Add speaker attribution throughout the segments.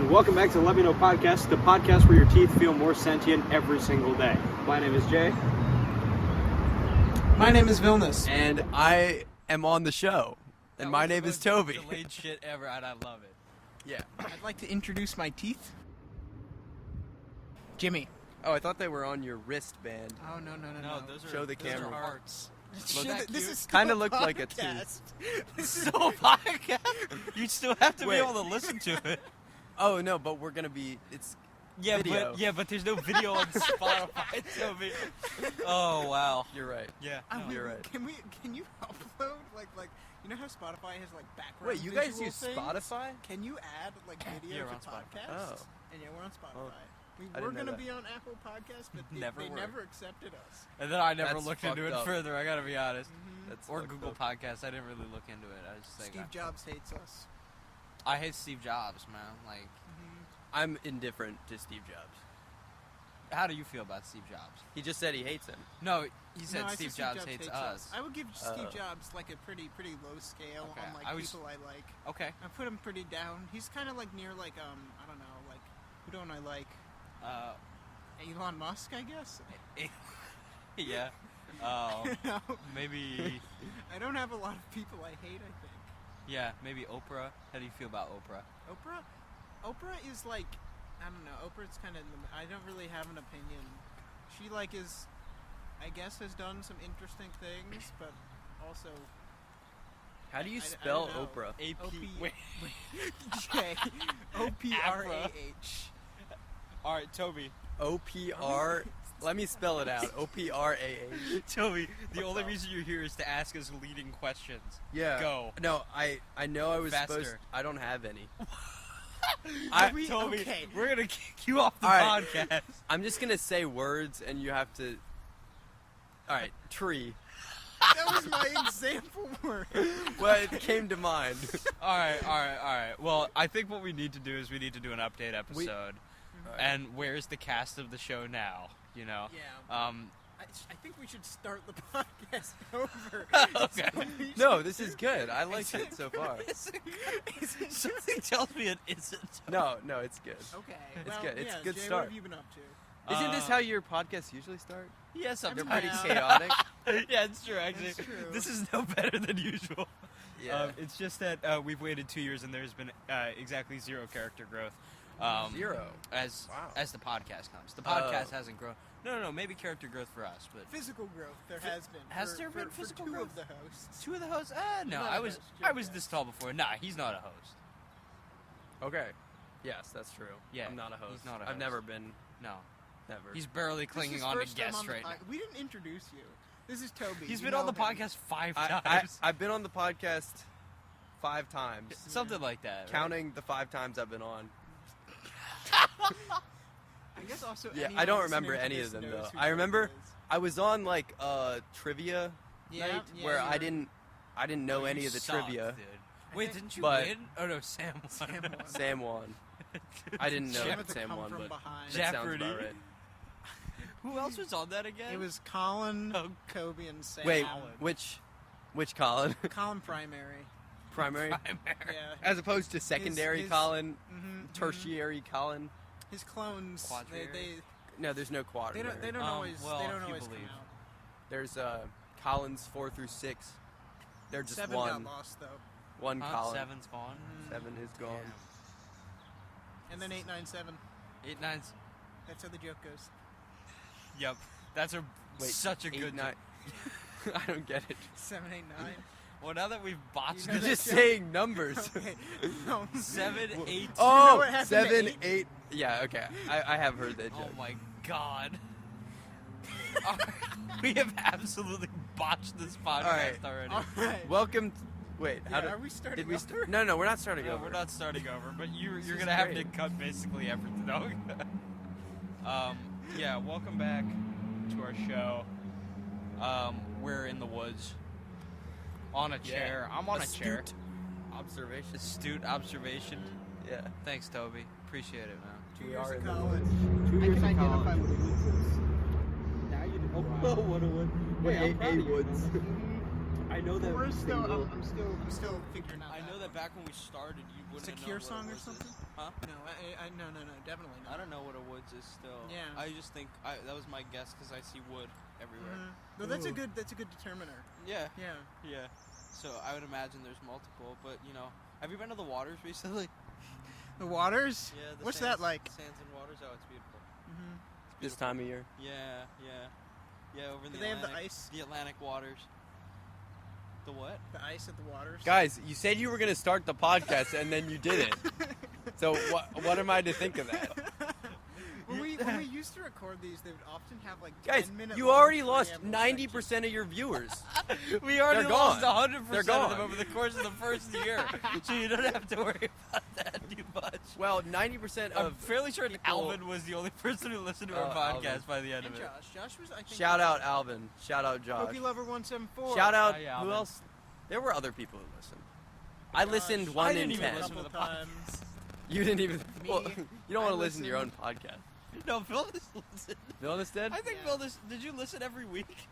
Speaker 1: and welcome back to Let Me Know Podcast, the podcast where your teeth feel more sentient every single day. My name is Jay.
Speaker 2: My name is Vilnius.
Speaker 3: And I am on the show. And my name is Toby.
Speaker 4: Delayed shit ever, and I love it.
Speaker 3: Yeah.
Speaker 2: I'd like to introduce my teeth. Jimmy.
Speaker 3: Oh, I thought they were on your wristband.
Speaker 2: Oh, no.
Speaker 4: No, those are
Speaker 3: Show the
Speaker 4: those
Speaker 3: camera.
Speaker 4: Are hearts.
Speaker 2: This is
Speaker 3: Kind of looked like a tooth.
Speaker 4: This is so podcast. You still have to
Speaker 3: Wait.
Speaker 4: be able to listen to it.
Speaker 3: Oh no, but we're gonna be. It's video.
Speaker 4: but there's no video on Spotify. Toby. Oh wow.
Speaker 3: You're right.
Speaker 4: Yeah.
Speaker 3: No. You're right.
Speaker 2: Can you upload like you know how Spotify has like background?
Speaker 3: Wait, you guys
Speaker 2: visual
Speaker 3: use
Speaker 2: things?
Speaker 3: Spotify?
Speaker 2: Can you add like video
Speaker 4: Yeah,
Speaker 2: to
Speaker 4: we're on Spotify.
Speaker 2: podcasts?
Speaker 3: Oh.
Speaker 2: And yeah, we're on Spotify.
Speaker 3: Well,
Speaker 2: We
Speaker 3: I
Speaker 2: were
Speaker 3: didn't know
Speaker 2: gonna
Speaker 3: that.
Speaker 2: be on Apple Podcasts, but they
Speaker 4: Never were.
Speaker 2: never accepted us.
Speaker 4: And then I never
Speaker 3: That's
Speaker 4: looked into it
Speaker 3: fucked up.
Speaker 4: further. I gotta be honest.
Speaker 3: That's
Speaker 4: Or
Speaker 3: fucked
Speaker 4: Google
Speaker 3: up.
Speaker 4: Podcasts. I didn't really look into it. I was just like,
Speaker 2: Steve Jobs hates us.
Speaker 4: I hate Steve Jobs, man. Like,
Speaker 3: I'm indifferent to Steve Jobs.
Speaker 4: how do you feel about Steve Jobs?
Speaker 3: He just said he hates him.
Speaker 4: No, he said
Speaker 2: No, I
Speaker 4: Steve
Speaker 2: said
Speaker 4: Jobs hates us.
Speaker 2: I would give Steve
Speaker 3: Oh.
Speaker 2: Jobs like a pretty low scale
Speaker 4: Okay,
Speaker 2: on like
Speaker 4: I was-
Speaker 2: people I like.
Speaker 4: Okay.
Speaker 2: I put him pretty down. He's kind of like near like I don't know, like who don't I like? Elon Musk, I guess.
Speaker 4: Yeah. Oh,
Speaker 2: You know?
Speaker 4: maybe.
Speaker 2: I don't have a lot of people I hate. I think
Speaker 4: Yeah, maybe Oprah. How do you feel about Oprah?
Speaker 2: Oprah is like I don't know. Oprah's kind of I don't really have an opinion. She like is I guess has done some interesting things, but also
Speaker 3: How do you
Speaker 2: I
Speaker 3: spell
Speaker 2: don't know.
Speaker 3: Oprah?
Speaker 4: Wait.
Speaker 2: J OPRAH.
Speaker 4: All right, Toby.
Speaker 3: OPR. Let me spell it out. OPRAH.
Speaker 4: Toby, the
Speaker 3: What
Speaker 4: only
Speaker 3: the-
Speaker 4: reason you're here is to ask us leading questions.
Speaker 3: Yeah.
Speaker 4: Go.
Speaker 3: No, I know I was
Speaker 4: Faster.
Speaker 3: supposed. I don't have any.
Speaker 4: Toby,
Speaker 2: okay.
Speaker 4: we're gonna kick you off the
Speaker 3: All right.
Speaker 4: podcast.
Speaker 3: I'm just gonna say words, and you have to. All right, tree.
Speaker 2: That was my example word.
Speaker 3: Well, it came to mind.
Speaker 4: all right. Well, I think what we need to do is we need to do an update episode. And where's the cast of the show now? You know.
Speaker 2: Yeah.
Speaker 4: Um.
Speaker 2: I think we should start the podcast over.
Speaker 4: Okay.
Speaker 2: So we
Speaker 3: No,
Speaker 2: should-
Speaker 3: this is good. I like it so far.
Speaker 4: Something tells me it isn't.
Speaker 3: No, it's good.
Speaker 2: Okay.
Speaker 3: It's
Speaker 2: well,
Speaker 3: good. It's
Speaker 2: yeah,
Speaker 3: a good
Speaker 2: Jay,
Speaker 3: start.
Speaker 2: What have you been up to?
Speaker 3: Isn't this how your podcasts usually start?
Speaker 4: Yeah,
Speaker 3: They're
Speaker 4: something
Speaker 3: pretty
Speaker 2: Yeah.
Speaker 3: chaotic.
Speaker 4: Yeah, it's true. Actually,
Speaker 2: It's true.
Speaker 4: this is no better than usual.
Speaker 3: Yeah.
Speaker 4: It's just that we've waited 2 years and there's been exactly zero character growth.
Speaker 3: Zero.
Speaker 4: As
Speaker 3: Wow.
Speaker 4: as the podcast comes. The podcast
Speaker 3: Oh.
Speaker 4: hasn't grown. No, maybe character growth for us, but
Speaker 2: Physical growth. There has been.
Speaker 4: Has
Speaker 2: for,
Speaker 4: there been
Speaker 2: for
Speaker 4: physical
Speaker 2: two
Speaker 4: growth?
Speaker 2: of the hosts.
Speaker 4: two of the hosts. No,
Speaker 2: Not
Speaker 4: I
Speaker 2: a
Speaker 4: was
Speaker 2: host,
Speaker 4: I
Speaker 2: Joe
Speaker 4: was
Speaker 2: Guest.
Speaker 4: this tall before. Nah, he's not a host.
Speaker 3: Okay. Yes, that's true.
Speaker 4: Yeah,
Speaker 3: I'm not a host.
Speaker 4: he's not a
Speaker 3: I've
Speaker 4: host.
Speaker 3: never been.
Speaker 4: No,
Speaker 3: Never.
Speaker 4: he's barely
Speaker 2: This
Speaker 4: clinging
Speaker 2: is
Speaker 4: on to
Speaker 2: first time
Speaker 4: guests
Speaker 2: on the
Speaker 4: right now.
Speaker 2: We didn't introduce you. This is Toby.
Speaker 4: He's
Speaker 2: You
Speaker 4: been on
Speaker 2: know
Speaker 4: the
Speaker 2: him.
Speaker 4: podcast 5
Speaker 3: I,
Speaker 4: times.
Speaker 3: I've been on the podcast 5 times,
Speaker 4: Something like that. right?
Speaker 3: counting the 5 times I've been on.
Speaker 2: I guess also.
Speaker 3: Yeah,
Speaker 2: any
Speaker 3: I don't
Speaker 2: listener
Speaker 3: remember
Speaker 2: to
Speaker 3: any
Speaker 2: this
Speaker 3: of them
Speaker 2: knows
Speaker 3: though.
Speaker 2: who
Speaker 3: I
Speaker 2: Toby
Speaker 3: remember
Speaker 2: is.
Speaker 3: I was on like trivia
Speaker 2: Yeah,
Speaker 3: night
Speaker 2: yeah,
Speaker 3: where
Speaker 2: yeah.
Speaker 3: I didn't know
Speaker 4: Oh,
Speaker 3: any
Speaker 4: you
Speaker 3: of the
Speaker 4: suck,
Speaker 3: trivia.
Speaker 4: Dude. Wait, didn't you
Speaker 3: But-
Speaker 4: win? Oh no, Sam won.
Speaker 2: Sam won.
Speaker 3: Sam won. I didn't know
Speaker 2: Sam
Speaker 3: that
Speaker 2: had to
Speaker 3: Sam
Speaker 2: come
Speaker 3: won,
Speaker 2: from
Speaker 3: but
Speaker 2: behind.
Speaker 3: that sounds
Speaker 4: Jeopardy.
Speaker 3: about right.
Speaker 4: Who else was on that again?
Speaker 2: It was Colin,
Speaker 4: Oh.
Speaker 2: Kobe, and Sam.
Speaker 3: Wait,
Speaker 4: Alan.
Speaker 3: which Colin?
Speaker 2: Colin primary.
Speaker 3: Primary,
Speaker 4: Primary.
Speaker 2: Yeah.
Speaker 3: as opposed to secondary
Speaker 2: his-
Speaker 3: Colin,
Speaker 2: Mhm,
Speaker 3: tertiary Colin.
Speaker 2: His clones.
Speaker 4: Quadriary?
Speaker 3: No, there's no quadriary.
Speaker 2: They don't always.
Speaker 4: well,
Speaker 2: they
Speaker 4: if
Speaker 2: don't
Speaker 4: you
Speaker 2: always come
Speaker 4: believe.
Speaker 2: out.
Speaker 3: There's Collins 4 through 6. They're just
Speaker 2: 7
Speaker 3: one.
Speaker 2: got lost though,
Speaker 3: One
Speaker 4: Huh?
Speaker 3: Colin.
Speaker 4: Seven's gone.
Speaker 3: 7 is gone.
Speaker 2: and then 897.
Speaker 4: 8, 9.
Speaker 2: That's how the joke goes.
Speaker 4: Yep. That's
Speaker 3: Wait,
Speaker 4: such a
Speaker 3: 8,
Speaker 4: good
Speaker 3: 9. I don't get it.
Speaker 2: 789.
Speaker 4: Well, now that we've botched
Speaker 2: You know
Speaker 3: You're
Speaker 2: that
Speaker 4: it,
Speaker 3: just
Speaker 2: joke?
Speaker 3: saying numbers.
Speaker 2: Okay. No.
Speaker 4: 7, 8.
Speaker 2: know
Speaker 3: Oh,
Speaker 2: what happened to
Speaker 3: 7,
Speaker 2: 8?
Speaker 3: 8. Yeah, okay. I have heard that joke.
Speaker 4: Oh my god. We have absolutely botched this podcast already.
Speaker 2: All right.
Speaker 3: Welcome. Wait,
Speaker 2: Yeah,
Speaker 3: how did
Speaker 2: are we starting?
Speaker 3: did we?
Speaker 2: over?
Speaker 3: No, we're not starting
Speaker 4: No,
Speaker 3: over.
Speaker 4: we're not starting over, but you're
Speaker 3: is
Speaker 4: gonna have to
Speaker 3: great.
Speaker 4: cut basically everything. No. Yeah, welcome back to our show. We're in the woods. On a chair. I'm on a chair.
Speaker 3: Astute Observation.
Speaker 4: Astute observation.
Speaker 3: Yeah.
Speaker 4: Thanks, Toby. Appreciate it, man.
Speaker 2: 2
Speaker 3: We
Speaker 2: years
Speaker 3: are
Speaker 2: of
Speaker 3: in the
Speaker 2: college.
Speaker 1: 2
Speaker 2: I
Speaker 1: years
Speaker 2: can
Speaker 1: of
Speaker 2: identify
Speaker 1: college.
Speaker 2: what a woods is.
Speaker 1: Now you know. Oh, what a wood.
Speaker 3: Wait,
Speaker 1: I'm proud of you.
Speaker 3: Woods.
Speaker 1: I know that.
Speaker 2: We're still.
Speaker 1: single-
Speaker 2: I'm still figuring out.
Speaker 4: I know that
Speaker 5: back when we started, you wouldn't have
Speaker 2: Secure
Speaker 5: known
Speaker 2: song
Speaker 5: what
Speaker 2: or
Speaker 5: a woods
Speaker 2: something?
Speaker 5: is. Huh?
Speaker 2: No, definitely not.
Speaker 5: I don't know what a woods is still.
Speaker 2: Yeah.
Speaker 5: I just think that was my guess because I see wood everywhere.
Speaker 2: Mm-hmm. No, that's a good determiner.
Speaker 5: Yeah.
Speaker 2: Yeah.
Speaker 5: Yeah. So I would imagine there's multiple, but have you been to the waters recently?
Speaker 2: The waters?
Speaker 5: Yeah.
Speaker 2: What's that like?
Speaker 5: Sands and waters. Oh, it's beautiful.
Speaker 2: Mm-hmm.
Speaker 3: This time of year.
Speaker 5: Yeah. Over in
Speaker 2: Do
Speaker 5: the
Speaker 2: they
Speaker 5: Atlantic.
Speaker 2: have the ice?
Speaker 5: The Atlantic waters. The what?
Speaker 2: The ice at the waters?
Speaker 3: Guys, you said you were going to start the podcast and then you didn't. So what am I to think of that?
Speaker 2: When we used to record these, they would often have like
Speaker 3: guys,
Speaker 2: 10-minute
Speaker 3: you
Speaker 2: long
Speaker 3: already lost
Speaker 2: preamble
Speaker 3: 90% of your viewers.
Speaker 5: We already
Speaker 3: They're
Speaker 5: lost
Speaker 3: gone.
Speaker 5: 100%
Speaker 3: They're
Speaker 5: of
Speaker 3: gone.
Speaker 5: them over the course of the first year, so you don't have to worry about that too much.
Speaker 3: Well, 90%
Speaker 5: I'm
Speaker 3: of
Speaker 5: fairly sure
Speaker 3: people-
Speaker 5: Alvin was the only person who listened to our podcast
Speaker 3: Alvin.
Speaker 5: by the end
Speaker 2: And
Speaker 5: of it.
Speaker 2: Josh was, I think.
Speaker 3: Shout out Alvin. Shout out Josh.
Speaker 2: Pokey Lover 174.
Speaker 3: Shout out
Speaker 5: Hi,
Speaker 3: who
Speaker 5: Alvin.
Speaker 3: else? There were other people who listened. I listened
Speaker 2: Josh,
Speaker 3: 1
Speaker 5: I
Speaker 3: in
Speaker 5: didn't even
Speaker 3: 10.
Speaker 5: listen to the
Speaker 2: times.
Speaker 3: You didn't even.
Speaker 2: Me,
Speaker 3: Well, you don't want
Speaker 2: I
Speaker 3: to listen to your own
Speaker 2: listened.
Speaker 3: podcast.
Speaker 5: No, Phil just listened.
Speaker 3: Phil did?
Speaker 5: I think
Speaker 2: Yeah.
Speaker 5: Phil just. Did you listen every week?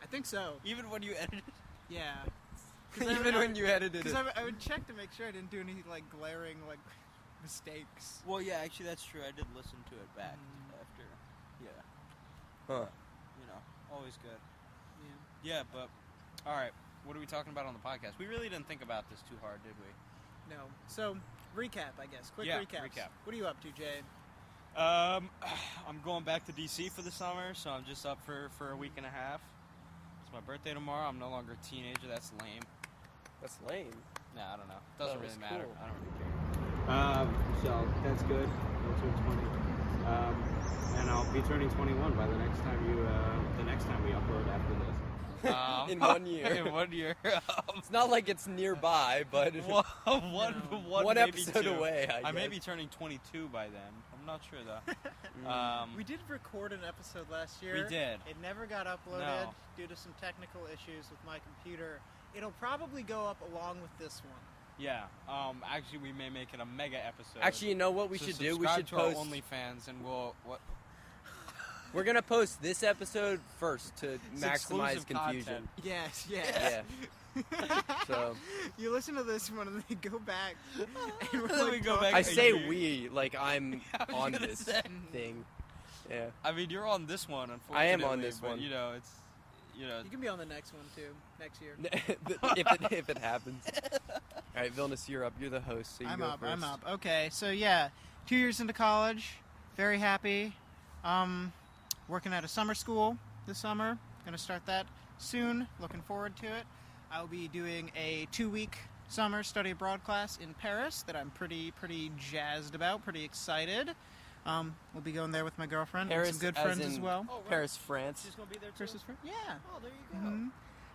Speaker 2: I think so.
Speaker 5: Even when you edited?
Speaker 2: Yeah.
Speaker 3: Even when you edited it.
Speaker 2: Because I would check to make sure I didn't do any like glaring like mistakes.
Speaker 5: Well, yeah, actually, that's true. I did listen to it back after. Yeah.
Speaker 3: Huh.
Speaker 5: Always good.
Speaker 2: Yeah.
Speaker 5: Yeah, but. Alright, what are we talking about on the podcast? We really didn't think about this too hard, did we?
Speaker 2: No. So recap, I guess. Quick
Speaker 5: Yeah,
Speaker 2: recap.
Speaker 5: recap.
Speaker 2: What are you up to, Jay?
Speaker 5: I'm going back to DC for the summer, so I'm just up for a week and a half. It's my birthday tomorrow. I'm no longer a teenager. That's lame.
Speaker 3: That's lame.
Speaker 5: Nah, I don't know. Doesn't
Speaker 3: That
Speaker 5: really
Speaker 3: was
Speaker 5: matter.
Speaker 3: cool.
Speaker 5: I don't really care.
Speaker 1: So that's good. I'll turn 20, and I'll be turning 21 by the next time we upload after this.
Speaker 3: In 1 year.
Speaker 5: In 1 year.
Speaker 3: It's not like it's nearby, but one
Speaker 5: maybe
Speaker 3: episode
Speaker 5: two.
Speaker 3: away. I
Speaker 5: may
Speaker 3: guess.
Speaker 5: be turning 22 by then. I'm not sure though.
Speaker 2: We did record an episode last year.
Speaker 5: We did.
Speaker 2: It never got uploaded
Speaker 5: No.
Speaker 2: due to some technical issues with my computer. It'll probably go up along with this one.
Speaker 5: Yeah. Actually, we may make it a mega episode.
Speaker 3: Actually, you know what we
Speaker 5: So
Speaker 3: should do? We
Speaker 5: subscribe
Speaker 3: should
Speaker 5: to
Speaker 3: post.
Speaker 5: our OnlyFans, and we'll what.
Speaker 3: We're gonna post this episode first to
Speaker 5: It's
Speaker 3: maximize
Speaker 5: exclusive
Speaker 3: confusion.
Speaker 2: Yes,
Speaker 3: Yeah. So
Speaker 2: You listen to this one and then go back. And we're
Speaker 5: Then we
Speaker 2: like
Speaker 5: go
Speaker 2: talking-
Speaker 5: back
Speaker 3: I
Speaker 5: a
Speaker 3: say
Speaker 5: year.
Speaker 3: we like I'm
Speaker 5: I was
Speaker 3: on
Speaker 5: gonna
Speaker 3: this
Speaker 5: say.
Speaker 3: thing. Yeah.
Speaker 5: I mean, you're on this one, unfortunately.
Speaker 3: I am on this
Speaker 5: but,
Speaker 3: one.
Speaker 5: You know, it's.
Speaker 2: You can be on the next one too, next year.
Speaker 3: if it happens. All right, Vilnius, you're up. You're the host, so you
Speaker 2: I'm
Speaker 3: go
Speaker 2: up.
Speaker 3: first.
Speaker 2: I'm up. Okay, so yeah, 2 years into college, very happy. Working at a summer school this summer. Gonna start that soon. Looking forward to it. I'll be doing a 2-week summer study abroad class in Paris that I'm pretty jazzed about. Pretty excited. We'll be going there with my girlfriend
Speaker 3: Paris,
Speaker 2: and some good
Speaker 3: as
Speaker 2: friends
Speaker 3: in
Speaker 2: as well.
Speaker 5: Oh, right.
Speaker 3: Paris, France.
Speaker 5: She's gonna be there too.
Speaker 2: Paris is friend? Yeah.
Speaker 5: Oh, there you go.
Speaker 2: Mhm.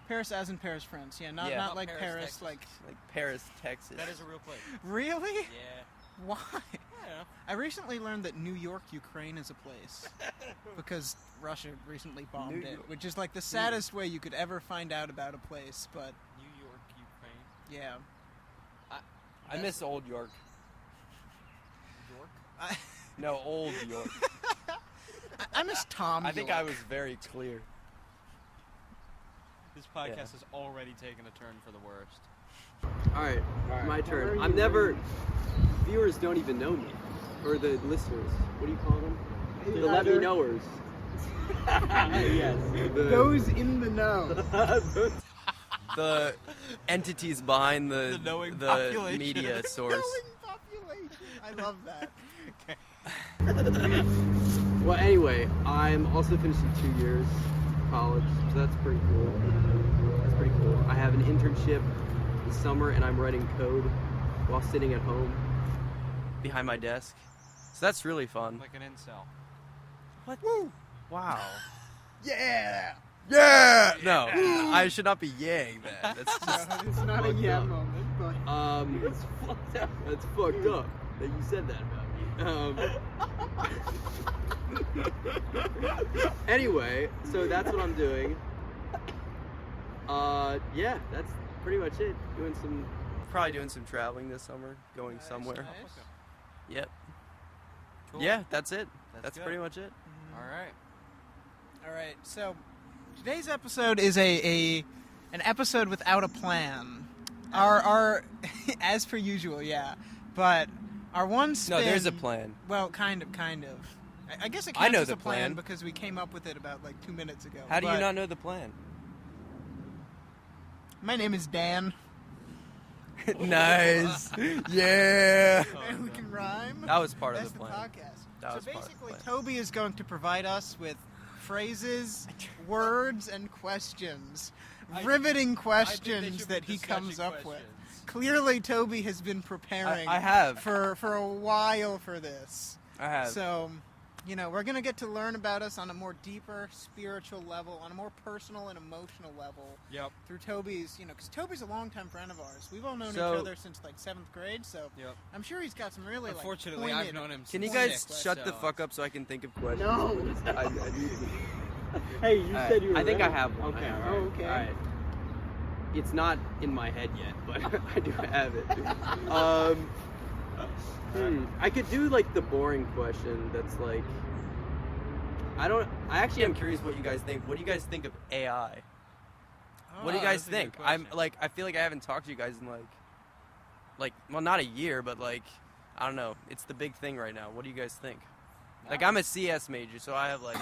Speaker 2: Paris as in Paris, France. Yeah, not
Speaker 3: Yeah.
Speaker 2: not
Speaker 5: Not
Speaker 2: like
Speaker 5: Paris,
Speaker 2: Paris,
Speaker 5: Texas.
Speaker 2: like
Speaker 3: Like Paris, Texas.
Speaker 5: That is a real place.
Speaker 2: really?
Speaker 5: Yeah.
Speaker 2: Why?
Speaker 5: Yeah.
Speaker 2: I recently learned that New York, Ukraine is a place because Russia recently bombed
Speaker 3: New
Speaker 2: it,
Speaker 3: York.
Speaker 2: which is like the saddest way you could ever find out about a place. But
Speaker 5: New York, Ukraine.
Speaker 2: yeah,
Speaker 3: I miss old York.
Speaker 5: York.
Speaker 3: No, old York.
Speaker 2: I miss Tom.
Speaker 3: I think
Speaker 2: York.
Speaker 3: I was very clear.
Speaker 5: This podcast
Speaker 3: Yeah.
Speaker 5: has already taken a turn for the worst.
Speaker 3: All right,
Speaker 1: All right.
Speaker 3: my
Speaker 1: How are
Speaker 3: turn.
Speaker 1: you
Speaker 3: I'm never.
Speaker 1: doing?
Speaker 3: Viewers don't even know me, or the listeners. What do you call them? The
Speaker 1: Either.
Speaker 3: let me knowers.
Speaker 1: Yes.
Speaker 2: Those in the know.
Speaker 3: The entities behind
Speaker 5: The knowing population.
Speaker 3: media source.
Speaker 2: Knowing population. I love that.
Speaker 3: Well, anyway, I'm also finishing 2 years college, so that's pretty cool. That's pretty cool. I have an internship this summer, and I'm writing code while sitting at home behind my desk. So that's really fun.
Speaker 5: Like an incel.
Speaker 3: What? Woo! Wow.
Speaker 2: Yeah.
Speaker 3: Yeah! No, I should not be yaying that. That's just
Speaker 2: It's not a
Speaker 3: fucked
Speaker 2: yeah
Speaker 3: up.
Speaker 2: moment, but
Speaker 1: It's fucked up.
Speaker 3: That's fucked up that you said that about me. Anyway, so that's what I'm doing. Yeah, that's pretty much it. Probably doing some traveling this summer, going
Speaker 2: Nice,
Speaker 3: somewhere.
Speaker 2: nice.
Speaker 3: Yep.
Speaker 5: Cool.
Speaker 3: Yeah, that's it.
Speaker 5: That's
Speaker 3: That's
Speaker 5: good.
Speaker 3: pretty much it.
Speaker 5: All right.
Speaker 2: All right, so today's episode is an episode without a plan. our as per usual, yeah. But our one spin.
Speaker 3: No, there's a plan.
Speaker 2: Well, kind of. I guess it
Speaker 3: I
Speaker 2: counts
Speaker 3: know
Speaker 2: as
Speaker 3: the
Speaker 2: a plan
Speaker 3: plan.
Speaker 2: because we came up with it about like 2 minutes ago.
Speaker 3: How do you
Speaker 2: But
Speaker 3: not know the plan?
Speaker 2: My name is Dan.
Speaker 3: Nice. Yeah.
Speaker 2: And we can rhyme.
Speaker 3: That was part
Speaker 2: That's
Speaker 3: of the plan.
Speaker 2: podcast.
Speaker 3: That
Speaker 2: So
Speaker 3: was part of the
Speaker 2: basically,
Speaker 3: plan.
Speaker 2: Toby is going to provide us with phrases, words, and questions. Riveting questions that he comes up with. Clearly, Toby has been preparing
Speaker 3: I have.
Speaker 2: for a while for this.
Speaker 3: I have.
Speaker 2: So, you know, we're going to get to learn about us on a more deeper spiritual level, on a more personal and emotional level.
Speaker 5: Yep.
Speaker 2: Through Toby's, you know, because Toby's a longtime friend of ours. We've all known
Speaker 3: So-
Speaker 2: each other since like 7th grade, so
Speaker 5: Yep.
Speaker 2: I'm sure he's got some really
Speaker 5: Unfortunately,
Speaker 2: like
Speaker 5: I've
Speaker 2: pointed-
Speaker 5: known him.
Speaker 3: Can you
Speaker 5: since
Speaker 3: guys
Speaker 5: six,
Speaker 3: shut the
Speaker 5: so-
Speaker 3: fuck up so I can think of questions?
Speaker 1: No.
Speaker 3: I
Speaker 1: Hey, you
Speaker 3: Alright,
Speaker 1: said you were
Speaker 3: I think
Speaker 1: ready.
Speaker 3: I have one.
Speaker 1: Okay.
Speaker 3: I have
Speaker 1: Oh,
Speaker 3: one.
Speaker 1: okay.
Speaker 3: Alright. It's not in my head yet, but I do have it. I could do like the boring question that's like I actually am curious what you guys think. What do you guys think of AI? What do you guys
Speaker 5: that's a good
Speaker 3: think?
Speaker 5: question.
Speaker 3: I feel like I haven't talked to you guys in well, not a year, but like I don't know. It's the big thing right now. What do you guys think? Like I'm a CS major, so I have like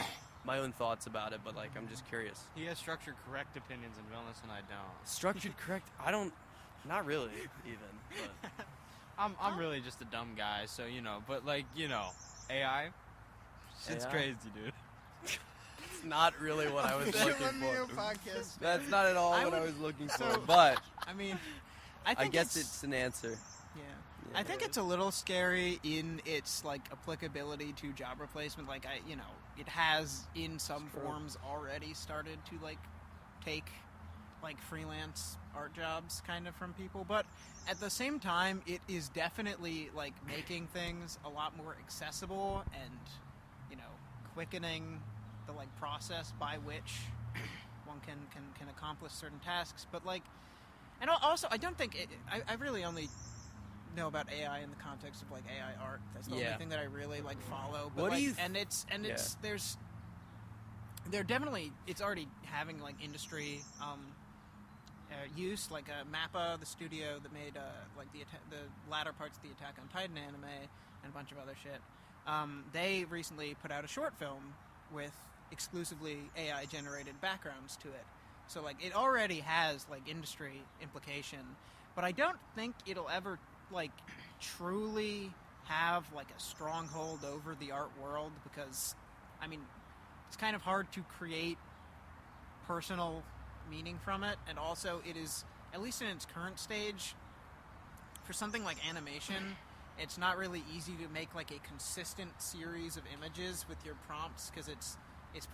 Speaker 3: my own thoughts about it, but like I'm just curious.
Speaker 5: He has structured, correct opinions in wellness, and I don't.
Speaker 3: Structured correct? Not really even. But.
Speaker 5: I'm really just a dumb guy, so you know. But like AI, shit's
Speaker 3: AI?
Speaker 5: crazy, dude.
Speaker 3: It's not really what I was
Speaker 2: Official
Speaker 3: looking
Speaker 2: Lemio
Speaker 3: for.
Speaker 2: podcast.
Speaker 3: That's not at all
Speaker 2: I
Speaker 3: what I
Speaker 2: would-
Speaker 3: was looking
Speaker 2: so-
Speaker 3: for. But
Speaker 2: I mean,
Speaker 3: I
Speaker 2: think
Speaker 3: guess it's an answer.
Speaker 2: Yeah.
Speaker 3: Yeah.
Speaker 2: I think it's a little scary in its like applicability to job replacement. Like it has in some
Speaker 3: True.
Speaker 2: forms already started to like take like freelance art jobs kind of from people, but at the same time it is definitely like making things a lot more accessible and quickening the like process by which one can accomplish certain tasks. But like, and also I don't think I really only know about AI in the context of like AI art. That's the only
Speaker 3: Yeah.
Speaker 2: thing that I really like follow. But
Speaker 3: What do
Speaker 2: like,
Speaker 3: you
Speaker 2: they're definitely, it's already having like industry use, like Mappa, the studio that made like the latter parts of the Attack on Titan anime and a bunch of other shit. They recently put out a short film with exclusively AI generated backgrounds to it. So like it already has like industry implication, but I don't think it'll ever like truly have like a stronghold over the art world, because I mean it's kind of hard to create personal meaning from it, and also it is, at least in its current stage, for something like animation, it's not really easy to make like a consistent series of images with your prompts, because it's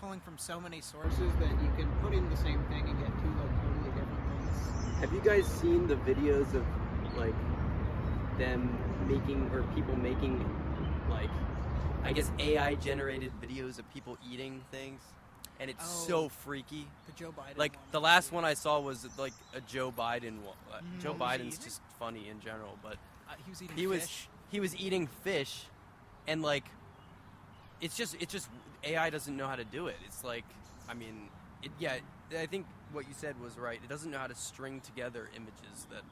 Speaker 2: pulling from so many sources that you can put in the same thing and get two like totally different things.
Speaker 3: Have you guys seen the videos of like them making, or people making, like I guess AI generated videos of people eating things, and it's
Speaker 2: Oh.
Speaker 3: so freaky.
Speaker 2: The Joe Biden
Speaker 3: Like
Speaker 2: one.
Speaker 3: the last one I saw was like a Joe Biden one. Joe
Speaker 2: What was he
Speaker 3: Biden's
Speaker 2: eating?
Speaker 3: just funny in general, but
Speaker 2: He was eating
Speaker 3: he
Speaker 2: fish.
Speaker 3: was eating fish, and like it's just AI doesn't know how to do it. It's like, I mean, I think what you said was right. It doesn't know how to string together images that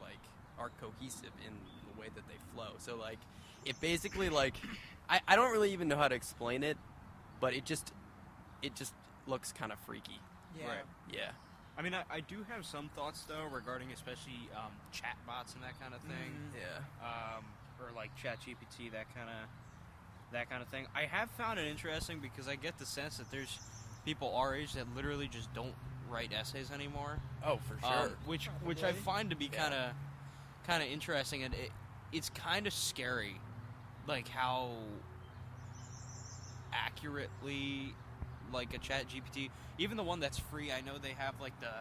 Speaker 3: like are cohesive in the way that they flow. So like it basically like I don't really even know how to explain it, but it just looks kind of freaky.
Speaker 2: Yeah.
Speaker 5: Right.
Speaker 3: Yeah.
Speaker 5: I mean, I do have some thoughts though regarding especially chatbots and that kind of thing,
Speaker 3: Yeah.
Speaker 5: or like ChatGPT, that kind of thing. I have found it interesting because I get the sense that there's people our age that literally just don't write essays anymore.
Speaker 3: Oh, for sure.
Speaker 5: Which I find to be kind of interesting, and it's kind of scary, like how accurately like a ChatGPT, even the one that's free. I know they have like the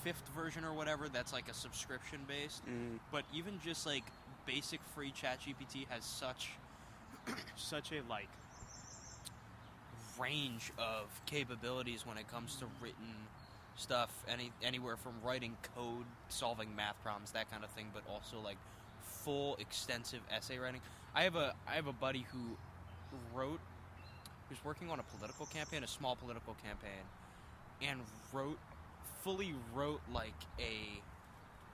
Speaker 5: 5th version or whatever that's like a subscription based, but even just like basic free ChatGPT has such a like range of capabilities when it comes to written stuff, anywhere from writing code, solving math problems, that kind of thing, but also like full extensive essay writing. I have a buddy who's working on a political campaign, a small political campaign, and fully wrote like a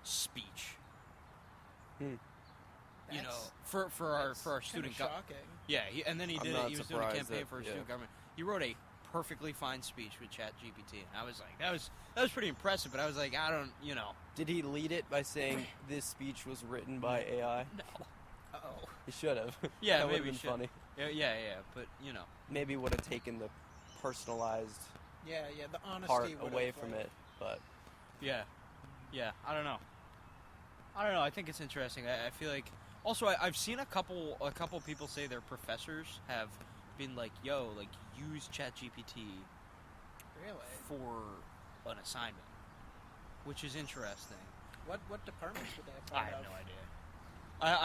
Speaker 5: speech.
Speaker 2: That's
Speaker 5: You know, for our student
Speaker 2: shocking.
Speaker 5: Yeah, and then he
Speaker 3: I'm
Speaker 5: did it.
Speaker 3: not
Speaker 5: He was doing a
Speaker 3: surprised
Speaker 5: campaign
Speaker 3: that-
Speaker 5: for
Speaker 3: yeah.
Speaker 5: student government. He wrote a perfectly fine speech with ChatGPT, and I was like, that was pretty impressive. But I was like, I don't, you know,
Speaker 3: Did he lead it by saying this speech was written by AI?
Speaker 5: no.
Speaker 2: Uh-oh.
Speaker 3: He should have.
Speaker 5: Yeah,
Speaker 3: that would have
Speaker 5: maybe
Speaker 3: been
Speaker 5: should.
Speaker 3: funny.
Speaker 5: Yeah, but you know,
Speaker 3: Maybe would have taken the personalized
Speaker 2: Yeah, the honesty
Speaker 3: part
Speaker 2: would've,
Speaker 3: away from it, but
Speaker 5: yeah. I don't know. I think it's interesting. I feel like also I've seen a couple people say their professors have been like, "Yo, like use ChatGPT
Speaker 2: Really?
Speaker 5: for an assignment," which is interesting.
Speaker 2: What departments would they have
Speaker 5: I
Speaker 2: part
Speaker 5: have
Speaker 2: of?
Speaker 5: no idea.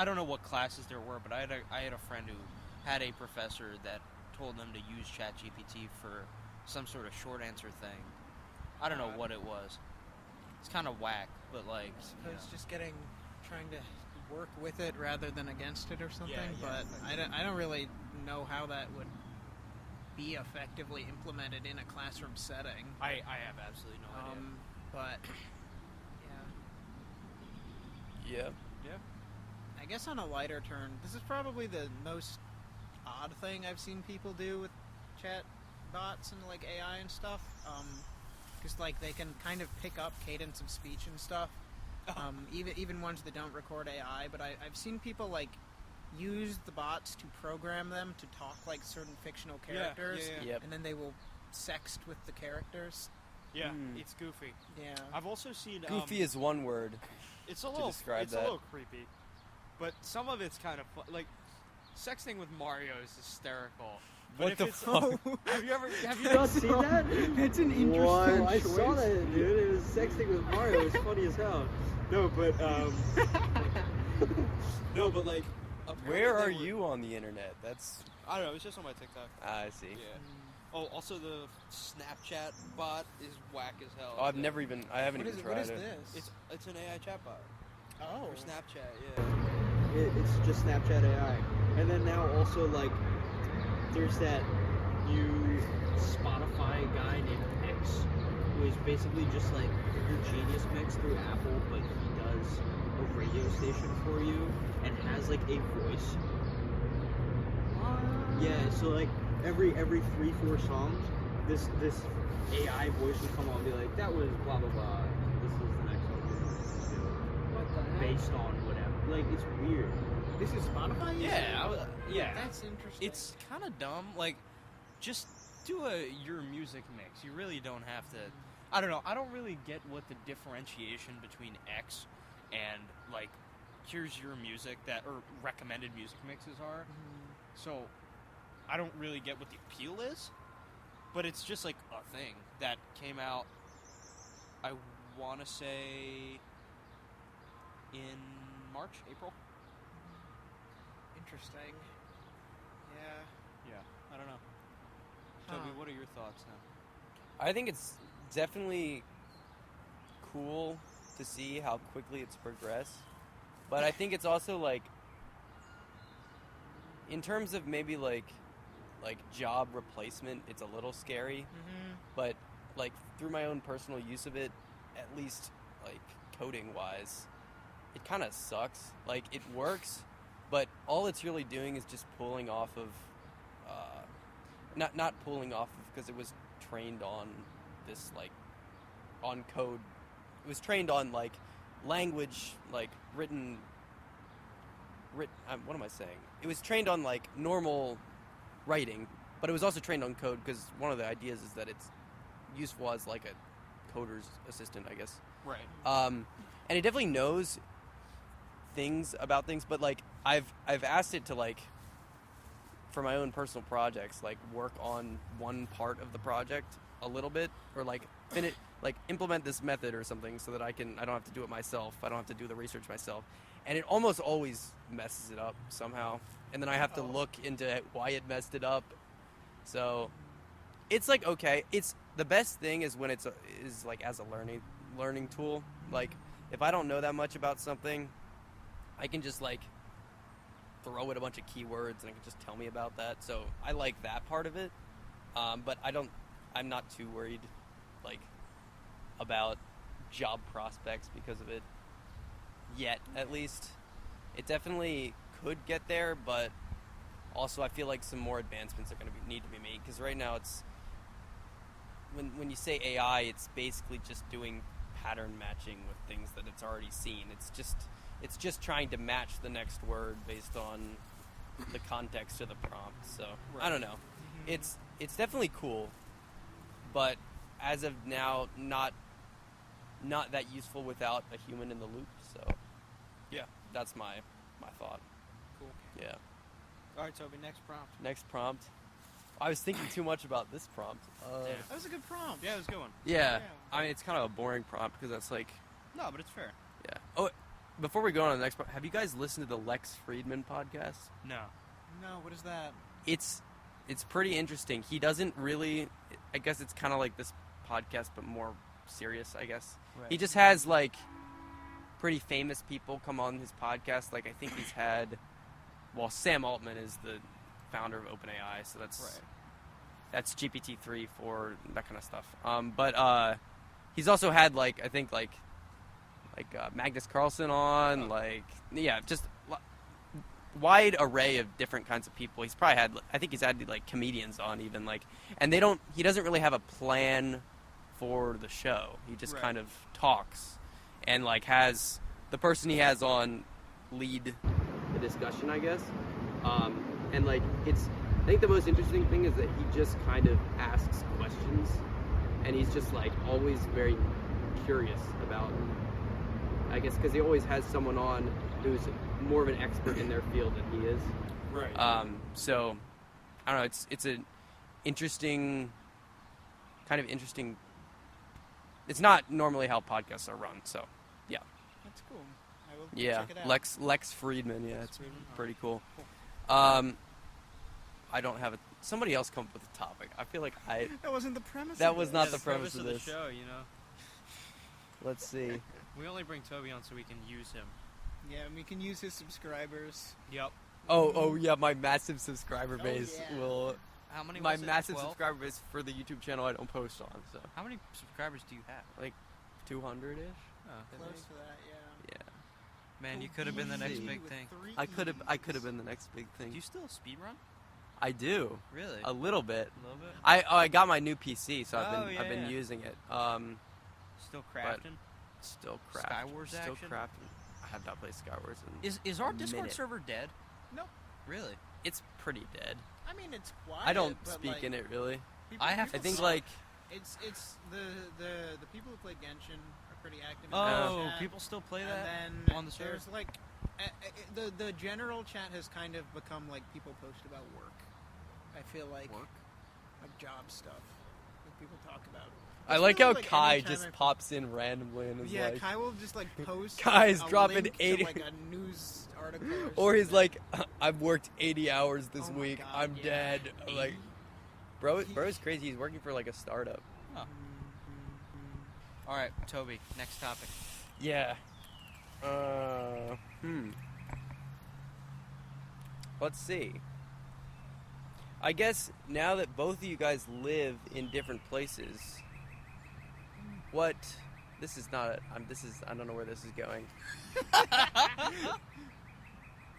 Speaker 5: I don't know what classes there were, but I had a friend who had a professor that told them to use ChatGPT for some sort of short answer thing. I don't know what it was. It's kind of whack, but like,
Speaker 2: I suppose just trying to work with it rather than against it or something.
Speaker 5: yeah,
Speaker 2: but I don't really know how that would be effectively implemented in a classroom setting.
Speaker 5: I have absolutely no idea.
Speaker 2: But yeah,
Speaker 3: yeah.
Speaker 2: I guess on a lighter turn, this is probably the most odd thing I've seen people do with chat bots and like AI and stuff. Because like they can kind of pick up cadence of speech and stuff. Even ones that don't record AI. But I've seen people like use the bots to program them to talk like certain fictional characters,
Speaker 3: Yep.
Speaker 2: and then they will sext with the characters.
Speaker 1: Yeah,
Speaker 3: Hmm.
Speaker 1: it's goofy.
Speaker 2: Yeah.
Speaker 1: I've also seen
Speaker 3: Goofy is one word.
Speaker 1: it's a little
Speaker 3: describe
Speaker 1: it's
Speaker 3: that.
Speaker 1: a little creepy, but some of it's kind of like sexting with Mario is hysterical. But
Speaker 3: What
Speaker 1: if
Speaker 3: the
Speaker 1: it's,
Speaker 3: fuck?
Speaker 1: have you
Speaker 3: not
Speaker 1: not
Speaker 3: seen that?
Speaker 2: That's an interesting
Speaker 3: What? I
Speaker 2: choice.
Speaker 3: saw that, dude. It was sexting with Mario. It was funny as hell.
Speaker 1: No, but no, but like
Speaker 3: Where are
Speaker 1: apparently they were-
Speaker 3: you on the internet? That's
Speaker 1: I don't know. It's just on my TikTok.
Speaker 3: I see.
Speaker 1: Yeah. Oh, also the Snapchat bot is whack as hell.
Speaker 3: Oh, I haven't even
Speaker 2: What
Speaker 3: tried
Speaker 2: is
Speaker 3: it.
Speaker 2: this?
Speaker 1: It's an AI chatbot
Speaker 2: Oh.
Speaker 1: for Snapchat. Yeah.
Speaker 3: It's just Snapchat AI. And then now also like there's that new Spotify guy named X, who is basically just like your Genius Mix through Apple, but he does a radio station for you and has like a voice. Yeah, so like every 3-4 songs, this AI voice will come on and be like, that was blah blah blah. This is the next one you're going to do.
Speaker 2: What the heck?
Speaker 3: Based on whatever. Like it's weird.
Speaker 2: This is Spotify?
Speaker 5: Yeah.
Speaker 2: That's interesting.
Speaker 5: It's kind of dumb. Like, just do your music mix. You really don't have to. I don't know. I don't really get what the differentiation between X and like, here's your music or recommended music mixes are. So, I don't really get what the appeal is. But it's just like a thing that came out. I want to say in March, April.
Speaker 2: interesting. Yeah.
Speaker 5: I don't know.
Speaker 2: Huh.
Speaker 5: Toby, what are your thoughts now?
Speaker 3: I think it's definitely cool to see how quickly it's progressed. But I think it's also like in terms of maybe like job replacement, it's a little scary. But like through my own personal use of it, at least like coding wise, it kind of sucks. Like it works, but all it's really doing is just pulling off of not pulling off of, because it was trained on this like on code. It was trained on like language, like written what am I saying? It was trained on like normal writing, but it was also trained on code, because one of the ideas is that it's useful as like a coder's assistant, I guess.
Speaker 5: Right.
Speaker 3: And it definitely knows things about things, but like I've asked it to like for my own personal projects, like work on one part of the project a little bit, or like implement this method or something, so that I don't have to do it myself. I don't have to do the research myself. And it almost always messes it up somehow. And then I have to look into why it messed it up. So it's like, okay, it's the best thing is when is like as a learning tool. Like if I don't know that much about something, I can just like throw it a bunch of keywords and it can just tell me about that. So I like that part of it. But I'm not too worried like about job prospects because of it. yet, at least. It definitely could get there, but also I feel like some more advancements are going to need to be made, because right now it's when you say AI, it's basically just doing pattern matching with things that it's already seen. It's just trying to match the next word based on the context of the prompt. So I don't know. It's definitely cool, but as of now, not that useful without a human in the loop. So yeah, that's my thought.
Speaker 2: Cool.
Speaker 3: Yeah.
Speaker 2: All right, Toby. Next prompt.
Speaker 3: Next prompt. I was thinking too much about this prompt.
Speaker 2: That was a good prompt.
Speaker 1: Yeah, it was a good one.
Speaker 3: Yeah. I mean, it's kind of a boring prompt because that's like.
Speaker 1: No, but it's fair.
Speaker 3: Yeah. Oh, before we go on to the next prompt, have you guys listened to the Lex Friedman podcast?
Speaker 1: No.
Speaker 2: No, what is that?
Speaker 3: It's pretty interesting. He doesn't really. I guess it's kind of like this podcast, but more serious. I guess he just has like pretty famous people come on his podcast. Like I think he's had. Well, Sam Altman is the founder of OpenAI, so that's GPT-3 for that kind of stuff. But he's also had like I think like Magnus Carlsen on, just wide array of different kinds of people. He's probably had I think he's had like comedians on even like, and he doesn't really have a plan for the show. He just kind of talks and like has the person he has on lead the discussion, I guess. And like I think the most interesting thing is that he just kind of asks questions, and he's just like always very curious about, I guess, because he always has someone on who's more of an expert in their field than he is.
Speaker 1: Right.
Speaker 3: So I don't know. It's an interesting, kind of interesting. It's not normally how podcasts are run. So yeah.
Speaker 2: That's cool. I will
Speaker 3: Yeah,
Speaker 2: check it out.
Speaker 3: Lex Friedman. Yeah, it's
Speaker 2: Friedman.
Speaker 3: pretty cool. I don't have somebody else come up with a topic. I feel like
Speaker 2: That wasn't the premise.
Speaker 3: That
Speaker 2: of
Speaker 3: was
Speaker 2: this.
Speaker 3: not the premise of
Speaker 1: the
Speaker 3: this.
Speaker 1: show, you know.
Speaker 3: Let's see.
Speaker 1: We only bring Toby on so we can use him.
Speaker 2: Yeah, and we can use his subscribers.
Speaker 1: Yep.
Speaker 3: Oh yeah, my massive subscriber
Speaker 2: Oh,
Speaker 3: base
Speaker 2: yeah.
Speaker 3: will.
Speaker 5: How many?
Speaker 3: My
Speaker 5: was it?
Speaker 3: massive
Speaker 5: 12?
Speaker 3: subscriber base for the YouTube channel I don't post on. So
Speaker 5: How many subscribers do you have?
Speaker 3: 200-ish.
Speaker 2: Close to that, yeah.
Speaker 3: Yeah.
Speaker 5: Man, you could have been the next
Speaker 3: Easy.
Speaker 5: big
Speaker 2: With
Speaker 5: thing.
Speaker 2: 3
Speaker 3: I could have been the next big
Speaker 5: Do
Speaker 3: thing.
Speaker 5: you still speedrun?
Speaker 3: I do
Speaker 5: Really?
Speaker 3: a little bit.
Speaker 5: A little bit.
Speaker 3: I got my new PC, so
Speaker 5: Oh,
Speaker 3: I've been
Speaker 5: yeah.
Speaker 3: using it.
Speaker 5: Still crafting.
Speaker 3: Still crafting.
Speaker 5: Skywars
Speaker 3: Still
Speaker 5: action?
Speaker 3: crafting. I have not played Skywars in
Speaker 5: Is our Discord
Speaker 3: minute.
Speaker 5: server dead?
Speaker 2: Nope.
Speaker 5: Really?
Speaker 3: It's pretty dead.
Speaker 2: I mean, it's quiet.
Speaker 3: I don't
Speaker 2: but,
Speaker 3: speak
Speaker 2: like,
Speaker 3: in it really.
Speaker 2: people-
Speaker 5: I have
Speaker 3: I
Speaker 2: people
Speaker 3: think
Speaker 2: talk.
Speaker 3: like
Speaker 2: It's the people who play Genshin are pretty active. in
Speaker 5: Oh,
Speaker 2: the chat,
Speaker 5: people still play that
Speaker 2: and then
Speaker 5: on the server?
Speaker 2: there's like the general chat has kind of become like people post about work. I feel like job stuff that people talk about.
Speaker 3: I
Speaker 2: It's
Speaker 3: like
Speaker 2: really,
Speaker 3: how
Speaker 2: like,
Speaker 3: Kai
Speaker 2: anytime
Speaker 3: just
Speaker 2: I-
Speaker 3: pops in randomly and is
Speaker 2: Yeah,
Speaker 3: like,
Speaker 2: Kai will just like post.
Speaker 3: Kai's
Speaker 2: a
Speaker 3: dropping
Speaker 2: link to,
Speaker 3: 80
Speaker 2: like a news article.
Speaker 3: or he's
Speaker 2: something.
Speaker 3: like, I've worked 80 hours this
Speaker 2: Oh my
Speaker 3: week.
Speaker 2: God,
Speaker 3: I'm
Speaker 2: yeah.
Speaker 3: dead. Like, bro's crazy. He's working for like a startup.
Speaker 5: All right, Toby. Next topic.
Speaker 3: Yeah. Let's see. I guess now that both of you guys live in different places, what? This is not. I don't know where this is going.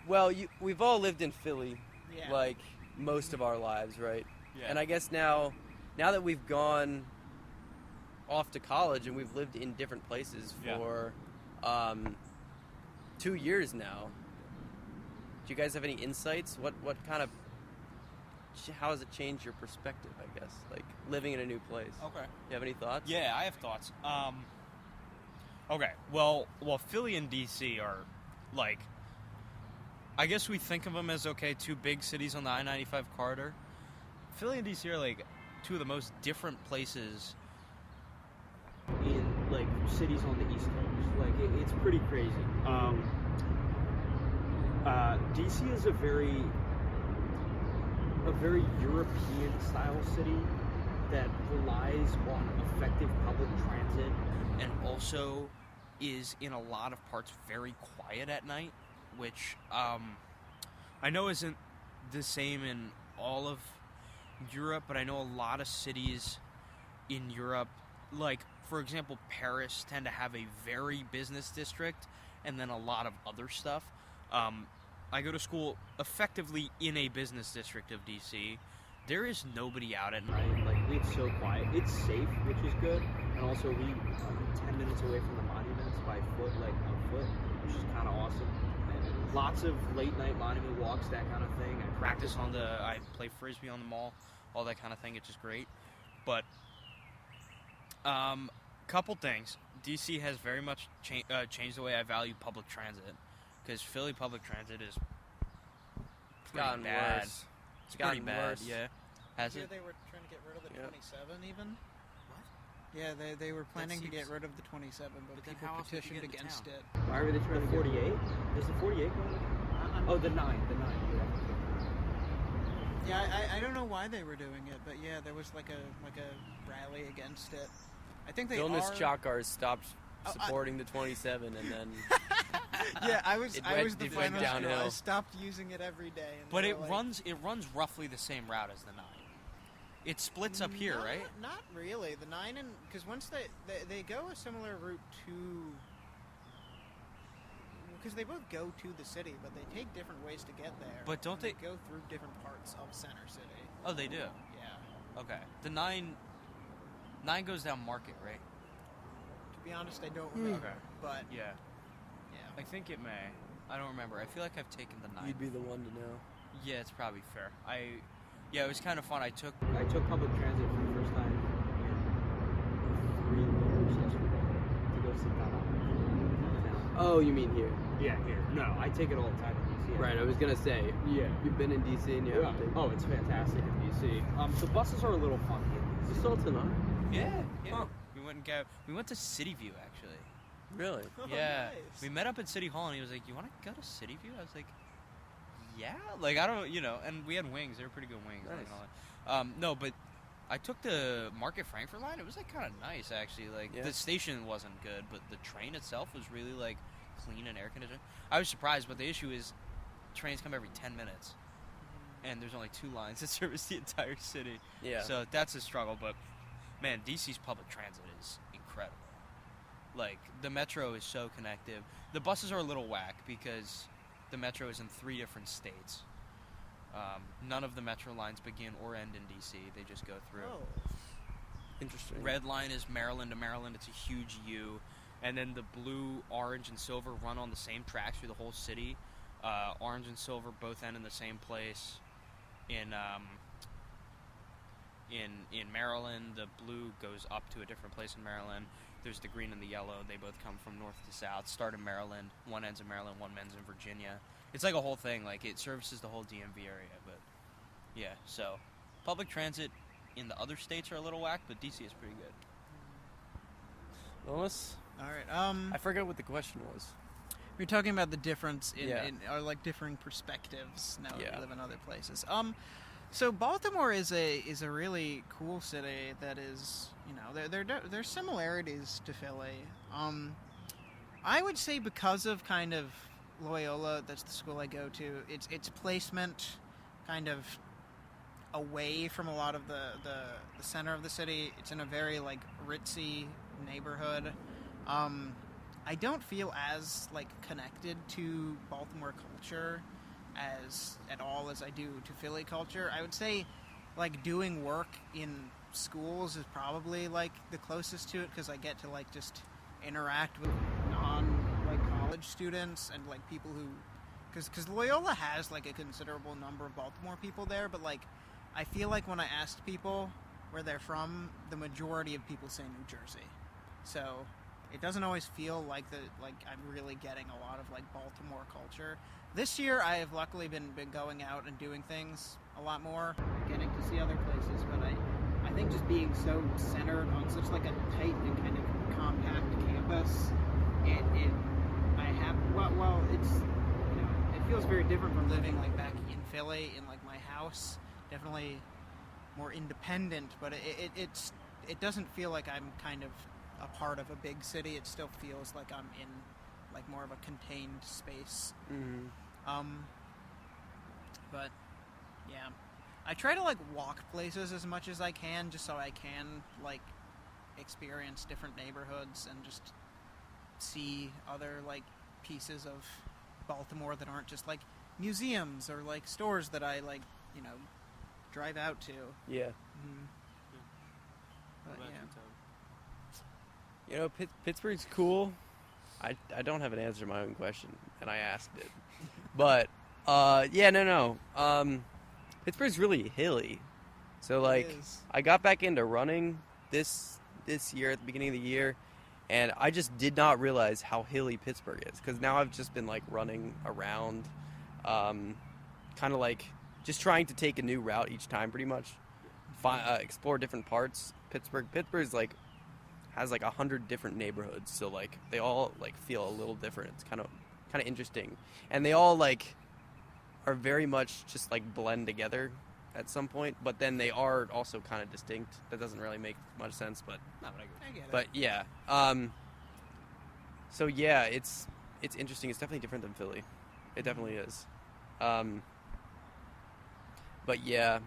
Speaker 3: Well, we've all lived in Philly,
Speaker 2: Yeah.
Speaker 3: like most of our lives, right?
Speaker 1: Yeah.
Speaker 3: And I guess now that we've gone off to college and we've lived in different places
Speaker 1: Yeah.
Speaker 3: for 2 years now, do you guys have any insights? What kind of, how has it changed your perspective, I guess, like living in a new place?
Speaker 1: Okay.
Speaker 3: You have any thoughts?
Speaker 1: Yeah, I have thoughts. Okay. Well, Philly and DC are like, I guess we think of them as two big cities on the I-95 corridor. Philly and DC are like two of the most different places in like cities on the East Coast. Like it's pretty crazy. DC is a very European style city that relies on effective public transit and also is in a lot of parts very quiet at night, which I know isn't the same in all of Europe, but I know a lot of cities in Europe, like for example Paris, tend to have a very business district and then a lot of other stuff. I go to school effectively in a business district of DC. There is nobody out at night.
Speaker 3: Right? Like, it's so quiet. It's safe, which is good. And also, we are 10 minutes away from the monuments by foot, which is kind of awesome. And lots of late-night monument walks, that kind of thing. I practice on
Speaker 1: I play Frisbee on the mall, all that kind of thing, which is great. But, couple things. DC has very much changed the way I value public transit. Because Philly public transit is pretty
Speaker 6: gotten
Speaker 1: bad.
Speaker 6: worse.
Speaker 1: It's pretty
Speaker 6: gotten
Speaker 1: bad,
Speaker 6: worse.
Speaker 1: yeah. Has
Speaker 2: Here
Speaker 1: it?
Speaker 2: they were trying to get rid of the
Speaker 6: Yep.
Speaker 2: 27 even. What? Yeah, they were planning to get rid of the 27, but
Speaker 1: then
Speaker 2: people
Speaker 1: how else would you
Speaker 2: petitioned
Speaker 1: get into
Speaker 2: against
Speaker 1: town?
Speaker 2: it.
Speaker 3: Why are they trying to 48? Is the 48 going? Oh, the 9.
Speaker 2: Yeah, I don't know why they were doing it, but yeah, there was like a rally against it. I think they
Speaker 6: Vilnius
Speaker 2: are.
Speaker 6: Chalkars stopped
Speaker 2: Oh,
Speaker 6: supporting the 27, and then
Speaker 2: Yeah, I was the
Speaker 6: it went
Speaker 2: final straw. I
Speaker 6: downhill.
Speaker 2: stopped using it every day. And
Speaker 1: But
Speaker 2: they
Speaker 1: it
Speaker 2: were like,
Speaker 1: runs roughly the same route as the 9. It splits up here,
Speaker 2: not,
Speaker 1: right?
Speaker 2: Not really. The 9 and because once they go a similar route to. Because they both go to the city, but they take different ways to get there.
Speaker 1: But don't
Speaker 2: and
Speaker 1: they
Speaker 2: go through different parts of Center City?
Speaker 1: Oh, they do.
Speaker 2: Yeah.
Speaker 1: Okay. The 9 goes down Market, right?
Speaker 2: To be honest, I don't remember.
Speaker 1: Okay.
Speaker 2: But
Speaker 1: Yeah.
Speaker 2: yeah.
Speaker 1: I think it may. I don't remember. I feel like I've taken the 9.
Speaker 6: you'd be the one to know.
Speaker 1: Yeah, it's probably fair. Yeah, it was kind of fun. I took
Speaker 3: public transit for the first time in 3 years yesterday to go sit down.
Speaker 6: Oh, you mean here?
Speaker 3: Yeah, here. No, I take it all the time in DC.
Speaker 6: Right, I was gonna say.
Speaker 3: Yeah.
Speaker 6: You've been in DC and you
Speaker 3: Yeah.
Speaker 6: haven't taken.
Speaker 3: Oh, it's fantastic in DC. The buses are a little funky.
Speaker 6: You still tonight?
Speaker 1: Yeah.
Speaker 6: Huh.
Speaker 1: We went to City View actually.
Speaker 6: Really?
Speaker 2: Oh,
Speaker 1: Yeah.
Speaker 2: nice.
Speaker 1: We met up at City Hall and he was like, "You want to go to City View?" I was like, "Yeah." Like I don't, and we had wings. They were pretty good wings.
Speaker 6: Nice.
Speaker 1: No, but I took the Market Frankfurt line. It was like kind of nice actually. Like
Speaker 6: Yeah.
Speaker 1: the station wasn't good, but the train itself was really like clean and air conditioned. I was surprised, but the issue is trains come every 10 minutes. And there's only 2 lines that service the entire city.
Speaker 6: Yeah.
Speaker 1: So that's a struggle, but man, DC's public transit is incredible. Like the metro is so connective. The buses are a little whack because the metro is in 3 different states. None of the metro lines begin or end in DC. They just go through.
Speaker 2: Oh.
Speaker 6: Interesting.
Speaker 1: Red line is Maryland to Maryland. It's a huge U. And then the blue, orange, and silver run on the same tracks through the whole city. Orange and silver both end in the same place. In Maryland, the blue goes up to a different place in Maryland. There's the green and the yellow. They both come from north to south. Start in Maryland. One ends in Maryland. One ends in Virginia. It's like a whole thing. Like it services the whole DMV area. But yeah, so public transit in the other states are a little whack, but DC is pretty good.
Speaker 6: Lois?
Speaker 2: All right.
Speaker 6: I forgot what the question was.
Speaker 2: We're talking about the difference in,
Speaker 6: Yeah.
Speaker 2: or like differing perspectives now that
Speaker 6: Yeah.
Speaker 2: we live in other places. So Baltimore is a really cool city that is, there's similarities to Philly. I would say because of kind of Loyola, that's the school I go to. Its placement kind of away from a lot of the center of the city. It's in a very like ritzy neighborhood. I don't feel as like connected to Baltimore culture at all as I do to Philly culture. I would say like doing work in schools is probably like the closest to it because I get to like just interact with college students and like people who because Loyola has like a considerable number of Baltimore people there, but like I feel like when I asked people where they're from, the majority of people say New Jersey. So it doesn't always feel like I'm really getting a lot of like Baltimore culture. This year I have luckily been going out and doing things a lot more, getting to see other places, but I think just being so centered on such like a tight and kind of compact campus, it feels very different from living like back in Philly in like my house. Definitely more independent, but it doesn't feel like I'm kind of a part of a big city. It still feels like I'm in like more of a contained space.
Speaker 6: Mm-hmm.
Speaker 2: But yeah, I try to like walk places as much as I can, just so I can like experience different neighborhoods and just see other like pieces of Baltimore that aren't just like museums or like stores that I like, drive out to.
Speaker 6: Yeah.
Speaker 2: But, yeah.
Speaker 6: You know, Pittsburgh's cool. I don't have an answer to my own question, and I asked it. But, Pittsburgh's really hilly. So, like,
Speaker 2: It is.
Speaker 6: I got back into running this year at the beginning of the year, and I just did not realize how hilly Pittsburgh is. Because now I've just been, like, running around, kind of like just trying to take a new route each time, pretty much. Explore different parts. Pittsburgh's, like, has like 100 different neighborhoods, so like they all like feel a little different. It's kind of interesting, and they all like are very much just like blend together at some point, but then they are also kind of distinct. That doesn't really make much sense, but
Speaker 2: I get it.
Speaker 6: but yeah. So yeah, it's interesting. It's definitely different than Philly. It definitely is. But yeah,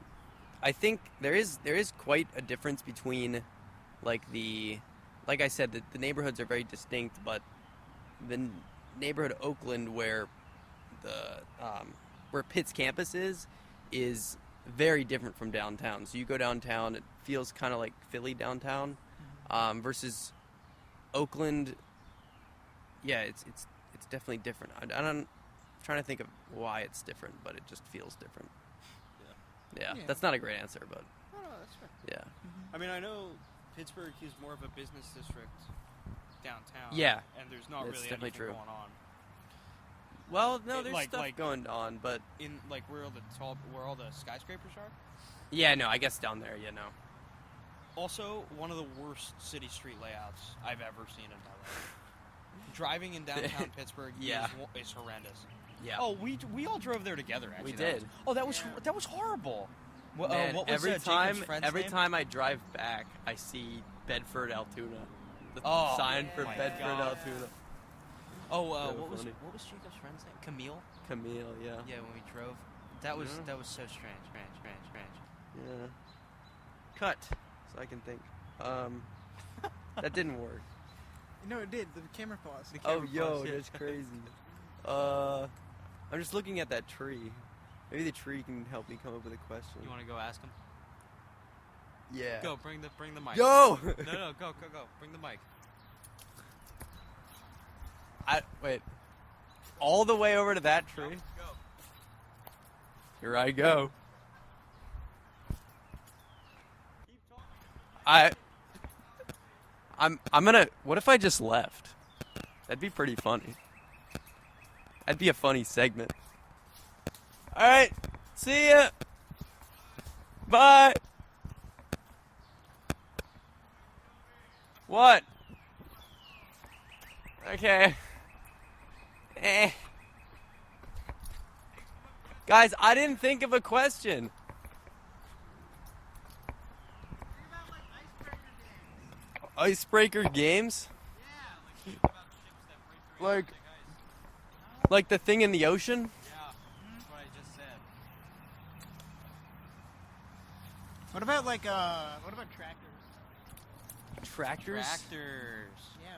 Speaker 6: I think there is quite a difference between like I said, the neighborhoods are very distinct, but the neighborhood Oakland where Pitt's campus is very different from downtown. So you go downtown, it feels kind of like Philly downtown, versus Oakland. Yeah, it's definitely different. I'm trying to think of why it's different, but it just feels different. Yeah,
Speaker 2: Yeah.
Speaker 6: that's not a great answer, but
Speaker 2: Oh, no, that's fair.
Speaker 6: yeah.
Speaker 5: I mean, I know Pittsburgh is more of a business district downtown.
Speaker 6: Yeah.
Speaker 5: And there's not
Speaker 6: That's
Speaker 5: really
Speaker 6: definitely
Speaker 5: anything
Speaker 6: true.
Speaker 5: going on.
Speaker 6: Well, no, there's
Speaker 5: like-
Speaker 6: stuff
Speaker 5: like-
Speaker 6: going on, but
Speaker 5: In like where all the skyscrapers are.
Speaker 6: yeah, no, I guess down there, no.
Speaker 5: Also, one of the worst city street layouts I've ever seen in my life. Driving in downtown Pittsburgh
Speaker 6: Yeah.
Speaker 5: is horrendous.
Speaker 6: Yeah.
Speaker 5: Oh, we all drove there together. Actually,
Speaker 6: We
Speaker 5: That
Speaker 6: did.
Speaker 5: was- that was horrible. What,
Speaker 6: Man,
Speaker 5: what was
Speaker 6: every
Speaker 5: Jacob's
Speaker 6: time
Speaker 5: friend's name?
Speaker 6: I drive back, I see Bedford Altoona. The
Speaker 5: Oh,
Speaker 6: sign for
Speaker 5: my
Speaker 6: Bedford
Speaker 5: God.
Speaker 6: Altoona.
Speaker 5: Oh,
Speaker 6: So
Speaker 5: what was
Speaker 6: funny.
Speaker 5: Jacob's friend's name? Camille.
Speaker 6: Camille, yeah.
Speaker 5: Yeah, when we drove, that was
Speaker 6: Yeah.
Speaker 5: so strange.
Speaker 6: Yeah. Cut, so I can think. That didn't work.
Speaker 2: No, it did. The camera paused.
Speaker 6: Oh, yo, that's crazy. I'm just looking at that tree. Maybe the tree can help me come up with a question.
Speaker 5: You want to go ask him?
Speaker 6: Yeah.
Speaker 5: Go, bring the mic.
Speaker 6: Yo!
Speaker 5: No, go. Bring the mic.
Speaker 6: Wait. All the way over to that tree?
Speaker 5: Go.
Speaker 6: Here I go. I'm gonna. What if I just left? That'd be pretty funny. That'd be a funny segment. All right. See ya. Bye. What? Okay. Guys, I didn't think of a question. Icebreaker games? Like the thing in the ocean?
Speaker 5: Yeah, that's what I just said.
Speaker 2: What about tractors?
Speaker 6: Tractors?
Speaker 5: Tractors.
Speaker 2: Yeah.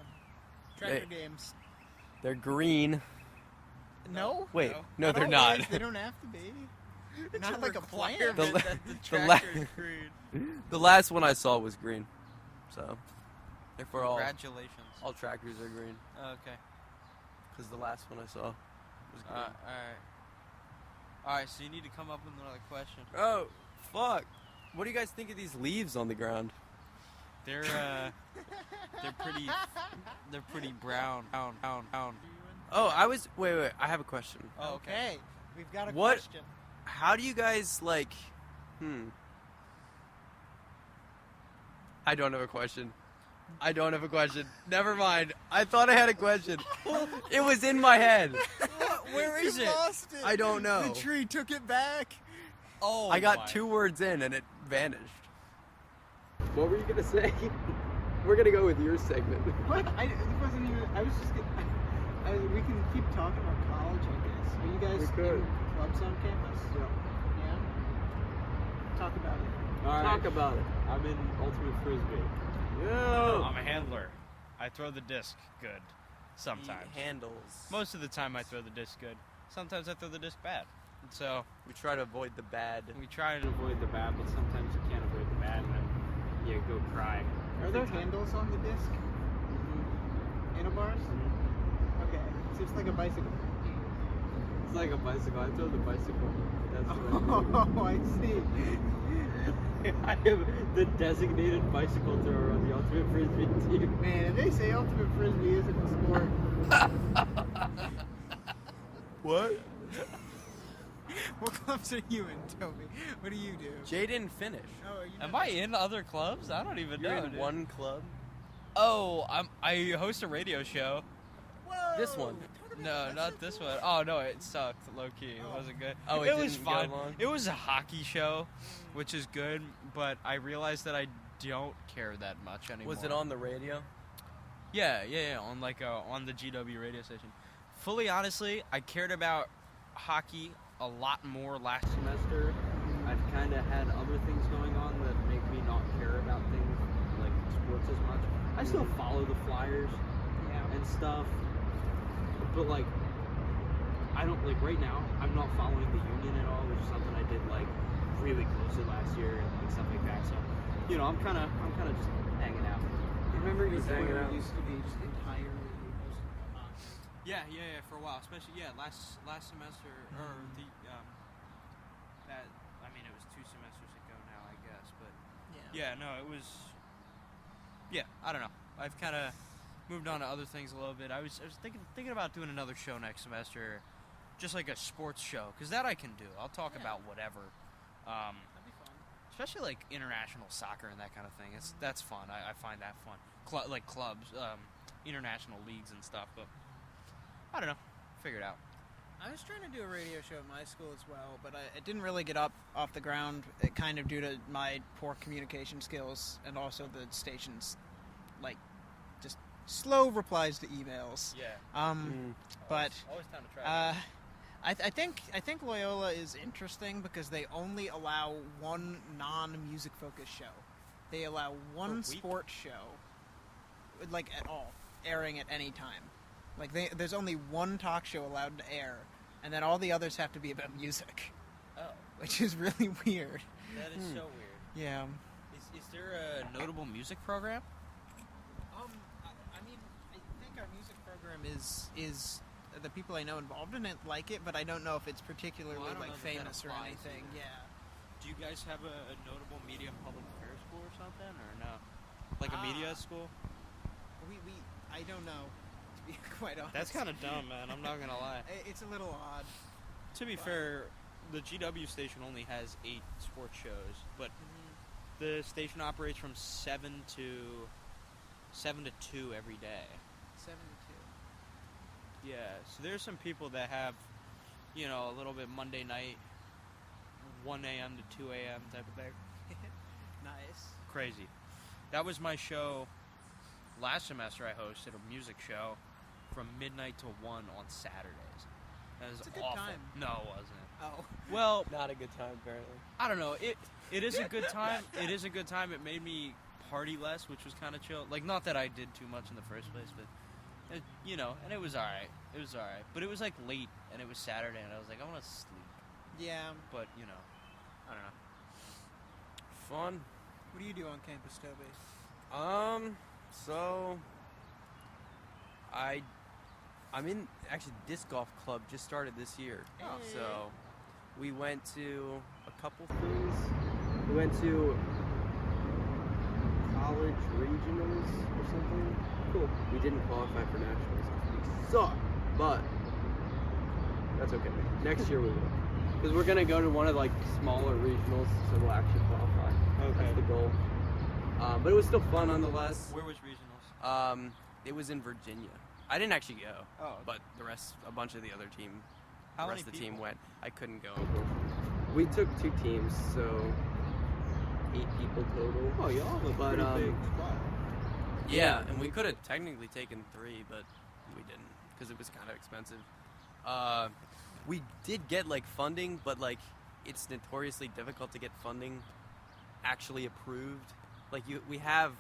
Speaker 2: Tractor games.
Speaker 6: They're green.
Speaker 2: No?
Speaker 6: Wait, no,
Speaker 2: Not
Speaker 6: they're
Speaker 2: always.
Speaker 6: not.
Speaker 2: They don't have to be.
Speaker 5: It's
Speaker 2: Not like a plant.
Speaker 6: The la-
Speaker 5: that the
Speaker 6: the la-
Speaker 5: tractor is green.
Speaker 6: The last one I saw was green. So, therefore
Speaker 5: Congratulations.
Speaker 6: all tractors are green.
Speaker 5: Okay.
Speaker 6: Because the last one I saw was green.
Speaker 5: Alright, so you need to come up with another question.
Speaker 6: Oh, fuck. What do you guys think of these leaves on the ground?
Speaker 5: They're pretty brown.
Speaker 6: Oh, wait, I have a question.
Speaker 5: Oh,
Speaker 2: Okay. We've got a
Speaker 6: What-
Speaker 2: question.
Speaker 6: How do you guys, I don't have a question. Never mind. I thought I had a question. It was in my head.
Speaker 5: Where is
Speaker 2: You
Speaker 5: it?
Speaker 2: lost it.
Speaker 6: I don't know.
Speaker 2: The tree took it back.
Speaker 5: Oh,
Speaker 6: I got
Speaker 5: my.
Speaker 6: 2 words in and it vanished.
Speaker 3: What were you gonna say? We're gonna go with your segment.
Speaker 2: What? It wasn't even. I was just getting. We can keep talking about college, I guess. Are you guys
Speaker 3: We could.
Speaker 2: in clubs on campus?
Speaker 3: Yeah.
Speaker 2: Yeah. Talk about it.
Speaker 3: Talk about it.
Speaker 7: I'm in ultimate frisbee.
Speaker 3: Yo!
Speaker 1: I'm a handler. I throw the disc good. Sometimes.
Speaker 6: He handles.
Speaker 1: Most of the time I throw the disc good. Sometimes I throw the disc bad. And so
Speaker 6: We try to avoid the bad.
Speaker 1: we try to
Speaker 3: To avoid the bad, but sometimes you can't avoid the bad, and then you go cry.
Speaker 2: Are there handles on the disc? Handlebars? Okay. So it's like a bicycle.
Speaker 3: It's like a bicycle. I throw the bicycle. That's what
Speaker 2: Oh, I see.
Speaker 3: I am the designated bicycle thrower on the Ultimate Frisbee team.
Speaker 2: Man, they say ultimate frisbee isn't a sport.
Speaker 6: What?
Speaker 2: What clubs are you in, Toby? What do you do?
Speaker 6: Jay didn't finish.
Speaker 2: Oh, are you
Speaker 1: Am I in other clubs? I don't even
Speaker 6: You're
Speaker 1: know.
Speaker 6: in
Speaker 1: dude.
Speaker 6: one club.
Speaker 1: Oh, I host a radio show.
Speaker 2: Whoa!
Speaker 6: This one.
Speaker 1: No, not this one. Oh no, it sucked. Low key, it wasn't good.
Speaker 6: Oh,
Speaker 1: it was
Speaker 6: didn't go
Speaker 1: fun.
Speaker 6: long?
Speaker 1: It was a hockey show, which is good, but I realized that I don't care that much anymore.
Speaker 6: Was it on the radio?
Speaker 1: Yeah, on on the GW radio station. Fully honestly, I cared about hockey a lot more last
Speaker 3: Semester, I've kind of had other things going on that make me not care about things like sports as much. I still follow the Flyers and stuff, but like I don't like right now. I'm not following the Union at all, which is something I did like really closely last year and like, stuff like that. So, I'm kind of just hanging out.
Speaker 2: Remember you
Speaker 3: Just hanging out.
Speaker 2: used to be just entirely
Speaker 1: Yeah, for a while, especially last semester or the that I mean it was 2 semesters ago now, I guess, but no, it was I don't know. I've kind of moved on to other things a little bit. I was thinking about doing another show next semester, just like a sports show, because that I can do. I'll talk about whatever.
Speaker 2: That'd be fun.
Speaker 1: Especially like international soccer and that kind of thing. That's fun. I find that fun. Like clubs, international leagues and stuff. But I don't know. Figure it out.
Speaker 2: I was trying to do a radio show at my school as well, but it didn't really get off the ground, kind of due to my poor communication skills and also the station's, like, just slow replies to emails.
Speaker 1: Yeah.
Speaker 2: But
Speaker 1: always time to try.
Speaker 2: I think Loyola is interesting because they only allow one non-music focused show. They allow one sports show, like at all, airing at any time. Like there's only one talk show allowed to air, and then all the others have to be about music.
Speaker 1: Oh,
Speaker 2: Which is really weird.
Speaker 1: that is so weird.
Speaker 2: Yeah.
Speaker 1: Is there a notable music program?
Speaker 2: I mean, I think our music program is the people I know involved in it like it, but I don't know if it's particularly
Speaker 1: Well, I don't know
Speaker 2: like
Speaker 1: that that
Speaker 2: famous or
Speaker 1: applies
Speaker 2: anything.
Speaker 1: either.
Speaker 2: Yeah.
Speaker 1: Do you guys have a notable media public affairs school or something, or no? Like a media school?
Speaker 2: I don't know, to be quite honest.
Speaker 1: That's kind of dumb, man. I'm not gonna lie.
Speaker 2: It's a little odd.
Speaker 1: To be fair, the GW station only has 8 sports shows, but the station operates from 7 to 2 every day.
Speaker 2: 7 to
Speaker 1: Yeah, so there's some people that have, a little bit Monday night, 1 a.m. to 2 a.m. type of thing.
Speaker 2: 2. Nice.
Speaker 1: Crazy. That was my show. Last semester I hosted a music show from midnight to 1 on Saturdays. That was
Speaker 2: It's a good
Speaker 1: awful.
Speaker 2: time.
Speaker 1: No, it wasn't.
Speaker 2: Oh.
Speaker 1: Well,
Speaker 6: Not a good time, apparently.
Speaker 1: I don't know. It is a good time. It is a good time. It made me party less, which was kind of chill. Like, not that I did too much in the first place, but and it was alright. It was alright. But it was like late, and it was Saturday, and I was like, I want to sleep.
Speaker 2: Yeah.
Speaker 1: But I don't know.
Speaker 6: Fun.
Speaker 2: What do you do on campus, Toby?
Speaker 6: So I'm in actually disc golf club just started this year.
Speaker 2: Oh.
Speaker 6: So we went to a couple things. We went to college regionals or something. Cool. We didn't qualify for nationals. We suck, but that's okay. Next year we will. Because we're gonna go to one of like smaller regionals, so we'll actually qualify.
Speaker 3: Okay.
Speaker 6: That's the goal. But it was still fun nonetheless.
Speaker 1: Where was regionals?
Speaker 6: It was in Virginia. I didn't actually go,
Speaker 1: Oh.
Speaker 6: but a bunch of the other team,
Speaker 1: How
Speaker 6: the
Speaker 1: many
Speaker 6: rest of the team
Speaker 1: people?
Speaker 6: went. I couldn't go, unfortunately. We took 2 teams, so 8 people total.
Speaker 3: Oh, y'all have a
Speaker 6: But,
Speaker 3: pretty big squad.
Speaker 6: Yeah, and we could have technically taken 3, but we didn't because it was kind of expensive. We did get like funding, but like it's notoriously difficult to get funding actually approved. Like we have,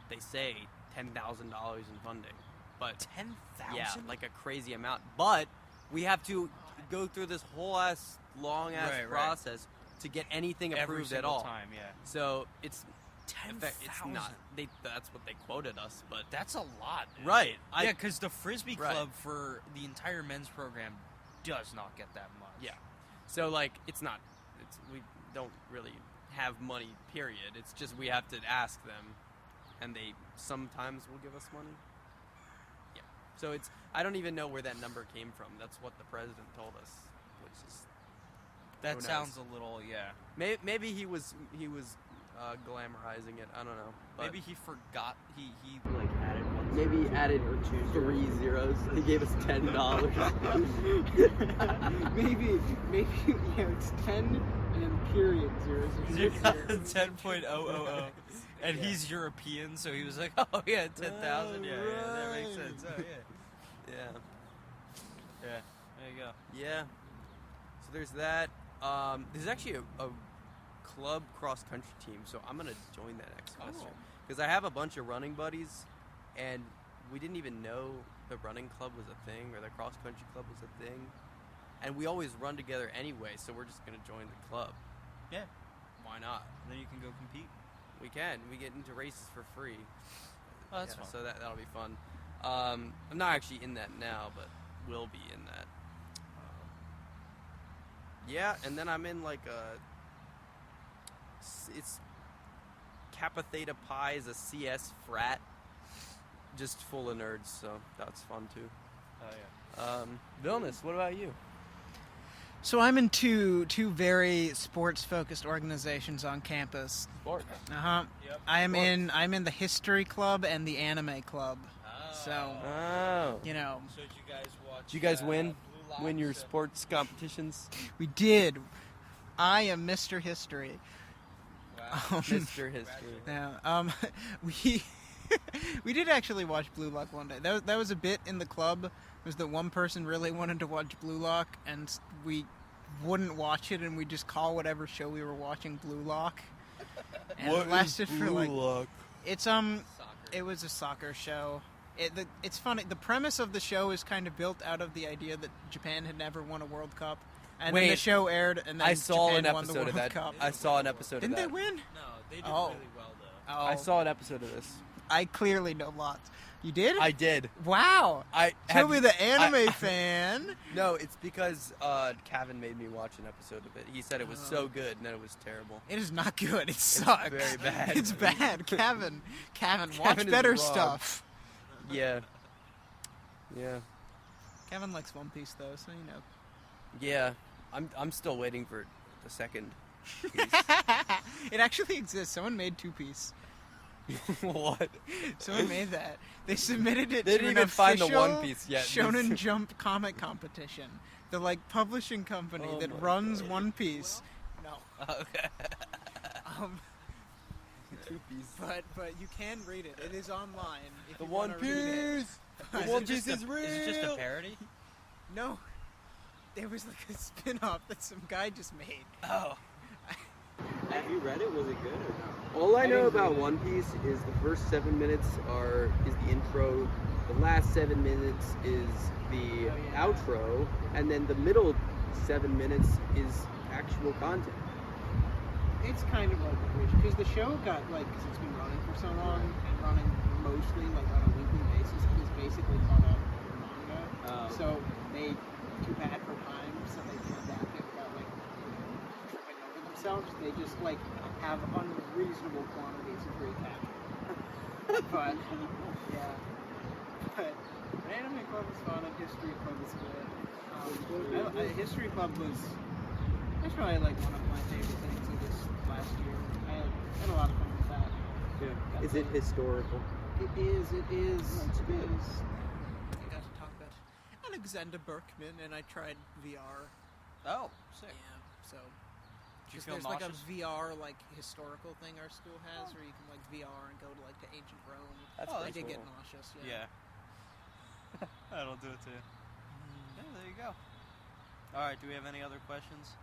Speaker 6: they say $10,000 in funding,
Speaker 3: but
Speaker 5: 10,000.
Speaker 3: yeah, like a crazy amount. But we have to go through this whole long ass
Speaker 1: Right, right.
Speaker 3: process to get anything
Speaker 1: Every
Speaker 3: approved at
Speaker 1: single
Speaker 3: all.
Speaker 1: time, yeah.
Speaker 3: So it's
Speaker 5: 10,000.
Speaker 3: it's not. That's what they quoted us, but
Speaker 5: That's a lot. Dude.
Speaker 3: right.
Speaker 1: Yeah, because the Frisbee
Speaker 3: Right.
Speaker 1: Club for the entire men's program does not get that much.
Speaker 3: Yeah. So like it's not. We don't really have money. Period. It's just we have to ask them, and they sometimes will give us money. Yeah. So it's. I don't even know where that number came from. That's what the president told us, which is.
Speaker 1: That
Speaker 3: Who knows?
Speaker 1: sounds a little, yeah.
Speaker 3: Maybe he was glamorizing it. I don't know. But
Speaker 1: Maybe he forgot. He
Speaker 5: Like added one.
Speaker 3: maybe he added 3 zeros. He gave us $10.
Speaker 2: maybe yeah, it's 10 and then period 0.
Speaker 1: 10.000. And he's European, so he was like, oh yeah, 10,000. Yeah, that makes sense. Oh yeah.
Speaker 3: Yeah.
Speaker 1: Yeah. There you go.
Speaker 3: Yeah. So there's that. There's actually a club cross country team, so I'm gonna join that next semester because I have a bunch of running buddies, and we didn't even know the running club was a thing or the cross country club was a thing, and we always run together anyway. So we're just gonna join the club.
Speaker 1: Yeah.
Speaker 3: Why not?
Speaker 1: Then you can go compete.
Speaker 3: We can. We get into races for free.
Speaker 1: Oh, that's
Speaker 3: Yeah,
Speaker 1: fun.
Speaker 3: So that'll be fun. I'm not actually in that now, but will be in that. Yeah, and then I'm in like it's Kappa Theta Pi is a CS frat, just full of nerds, so that's fun too.
Speaker 1: Oh yeah.
Speaker 3: Vilnius, what about you?
Speaker 2: So I'm in two very sports focused organizations on campus.
Speaker 3: Sport.
Speaker 1: Yep.
Speaker 2: I'm in the history club and the anime club. So
Speaker 3: Oh.
Speaker 2: you know,
Speaker 1: So did you guys watch?
Speaker 3: Did you guys win?
Speaker 1: Blue Locks?
Speaker 3: Win your sports competitions?
Speaker 2: we did. I am Mr. History.
Speaker 1: Wow.
Speaker 3: Mr. History.
Speaker 2: Yeah. We we did actually watch Blue Lock one day. That was a bit in the club. Was that one person really wanted to watch Blue Lock, and we wouldn't watch it, and we just call whatever show we were watching Blue Lock. And it lasted for like it's it was a soccer show. It's funny. The premise of the show is kind of built out of the idea that Japan had never won a World Cup, and then the
Speaker 3: Wait,
Speaker 2: show aired, and then
Speaker 3: I saw
Speaker 2: Japan
Speaker 3: an
Speaker 2: won the
Speaker 3: episode
Speaker 2: World
Speaker 3: of that.
Speaker 2: Cup.
Speaker 3: I saw an episode
Speaker 2: Didn't
Speaker 3: of that.
Speaker 2: they win?
Speaker 1: No, they did
Speaker 2: Oh.
Speaker 1: really well though.
Speaker 2: Oh,
Speaker 3: I saw an episode of this.
Speaker 2: I clearly know lots. You did?
Speaker 3: I did.
Speaker 2: Wow.
Speaker 3: I
Speaker 2: Toby,
Speaker 3: have-
Speaker 2: the anime fan.
Speaker 3: No, it's because Kevin made me watch an episode of it. He said it was so good, and then it was terrible.
Speaker 2: It is not good. It sucks.
Speaker 3: very bad.
Speaker 2: It's bad. Kevin, watch
Speaker 3: Kevin is
Speaker 2: better
Speaker 3: wrong.
Speaker 2: stuff.
Speaker 3: Yeah. Yeah.
Speaker 2: Kevin likes One Piece though, so you know.
Speaker 3: Yeah. I'm still waiting for the second piece.
Speaker 2: It actually exists. Someone made Two Piece.
Speaker 3: What?
Speaker 2: Someone made that. They submitted it
Speaker 3: They
Speaker 2: to
Speaker 3: didn't
Speaker 2: an
Speaker 3: even find the
Speaker 2: official
Speaker 3: One Piece yet.
Speaker 2: Shonen Jump comic competition. The like publishing company
Speaker 3: Oh
Speaker 2: that
Speaker 3: my
Speaker 2: runs
Speaker 3: God.
Speaker 2: One Piece. No.
Speaker 1: Okay.
Speaker 3: Two piece.
Speaker 2: But you can read it. It is online. If
Speaker 3: The
Speaker 2: you
Speaker 3: One
Speaker 2: wanna read it.
Speaker 3: Piece. The
Speaker 2: Is
Speaker 3: One
Speaker 2: it
Speaker 3: Piece is real.
Speaker 1: Is it just a parody?
Speaker 2: No. There was like a spin-off that some guy just made.
Speaker 1: Oh.
Speaker 7: Have you read it? Was it good or no?
Speaker 3: All I
Speaker 7: I
Speaker 3: know
Speaker 7: didn't
Speaker 3: about
Speaker 7: read it.
Speaker 3: One Piece is the first 7 minutes is the intro, the last 7 minutes is the outro, and then the middle 7 minutes is actual content.
Speaker 2: It's kind of like a bridge because the show got like because it's been running for so long and running mostly like on a weekly basis. It is basically caught up with manga. So they too bad for time, so they can adapt it without like tripping over themselves. They just like have unreasonable quantities of recap. But yeah, but anime club is fun and history club is good. History club was. That's probably like one of my favorite things of this last year. I had a lot of fun with that.
Speaker 3: Yeah. Is it historical?
Speaker 2: It is. I got to talk about Alexander Berkman, and I tried VR.
Speaker 1: Oh, sick.
Speaker 2: Yeah. So.
Speaker 1: Did you
Speaker 2: Because
Speaker 1: feel
Speaker 2: there's like a
Speaker 1: nauseous?
Speaker 2: VR like historical thing our school has, where you can like VR and go to like to ancient Rome.
Speaker 3: That's
Speaker 2: I
Speaker 3: pretty
Speaker 2: did get
Speaker 3: cool.
Speaker 2: nauseous.
Speaker 1: Yeah. That'll do it to you. Yeah, there you go. All right. Do we have any other questions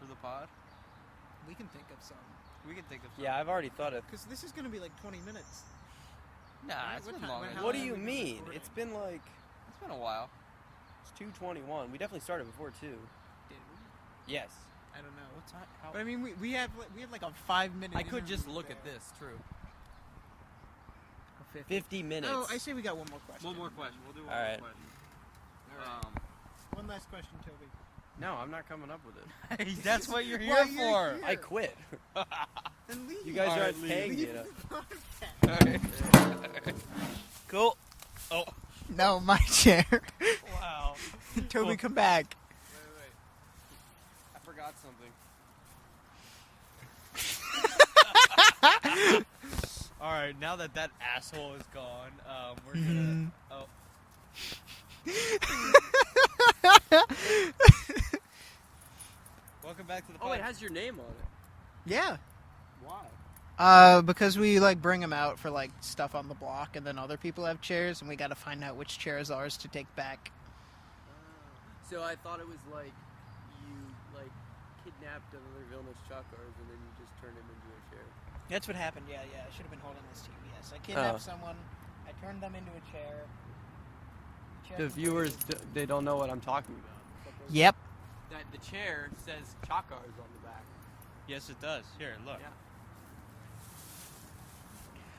Speaker 1: for the pod?
Speaker 2: We can think of some.
Speaker 1: We can think of some.
Speaker 3: Yeah, I've already thought of.
Speaker 2: Because this is going to be like 20 minutes.
Speaker 5: Nah,
Speaker 2: Right?
Speaker 5: it's
Speaker 2: What
Speaker 5: been
Speaker 2: time-
Speaker 5: longer.
Speaker 2: how
Speaker 5: than
Speaker 6: What do
Speaker 2: long
Speaker 6: you
Speaker 2: have we been
Speaker 6: mean?
Speaker 2: recording?
Speaker 6: It's been like
Speaker 5: It's been a while.
Speaker 6: it's 2:21. We definitely started before 2.
Speaker 2: Did we?
Speaker 6: Yes.
Speaker 2: I don't know.
Speaker 5: What time? How?
Speaker 2: But I mean, we had like a 5-minute.
Speaker 5: I could just
Speaker 2: interview
Speaker 5: look
Speaker 2: there.
Speaker 5: at this. True.
Speaker 6: 50 minutes.
Speaker 2: Oh, I say we got one more question.
Speaker 5: One more question. We'll do one
Speaker 6: All
Speaker 5: more
Speaker 6: right.
Speaker 5: question.
Speaker 2: One last question, Toby.
Speaker 6: No, I'm not coming up with it.
Speaker 5: That's what you're here
Speaker 2: Well, you're
Speaker 5: for.
Speaker 2: here.
Speaker 6: I quit.
Speaker 2: Then leave.
Speaker 6: You guys
Speaker 5: All right,
Speaker 6: aren't
Speaker 5: leave.
Speaker 6: paying me
Speaker 2: Leave
Speaker 6: enough.
Speaker 2: the podcast.
Speaker 5: Cool. Oh.
Speaker 2: No, my chair.
Speaker 5: Wow.
Speaker 2: Toby,
Speaker 5: Well-
Speaker 2: come back.
Speaker 6: Wait. I forgot something.
Speaker 5: All right. Now that asshole is gone, we're gonna. Oh. Welcome back to the
Speaker 3: Oh, it
Speaker 5: podcast.
Speaker 3: has your name on it.
Speaker 2: Yeah.
Speaker 3: Why?
Speaker 2: Because we like bring them out for like stuff on the block, and then other people have chairs, and we got to find out which chair is ours to take back.
Speaker 3: So I thought it was like you like kidnapped another villainous chakars and then you just turned him into a chair.
Speaker 2: That's what happened. Yeah. I should have been holding this to you. Yes, I kidnapped someone. I turned them into a chair.
Speaker 6: The viewers, they don't know what I'm talking about.
Speaker 2: Yep.
Speaker 3: That the chair says chakars on the back.
Speaker 5: Yes, it does. Here, look.
Speaker 3: Yeah.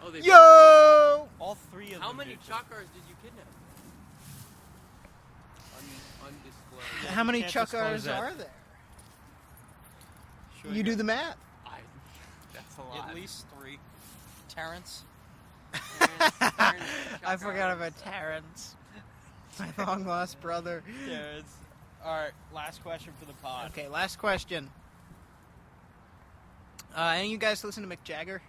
Speaker 3: Oh, they.
Speaker 2: Yo.
Speaker 5: All three of
Speaker 3: How
Speaker 5: them.
Speaker 3: many
Speaker 5: do.
Speaker 3: chakars did you kidnap? Undisclosed.
Speaker 2: How many
Speaker 5: Can't disclose
Speaker 2: chukars
Speaker 5: that.
Speaker 2: are there?
Speaker 5: Sure
Speaker 2: You do the math.
Speaker 3: That's a lot.
Speaker 5: At least 3. Terrence.
Speaker 2: I forgot about Terrence, my long lost brother.
Speaker 5: Terrence. All right. Last question for the pod.
Speaker 2: Okay, last question. Any of you guys listen to Mick Jagger?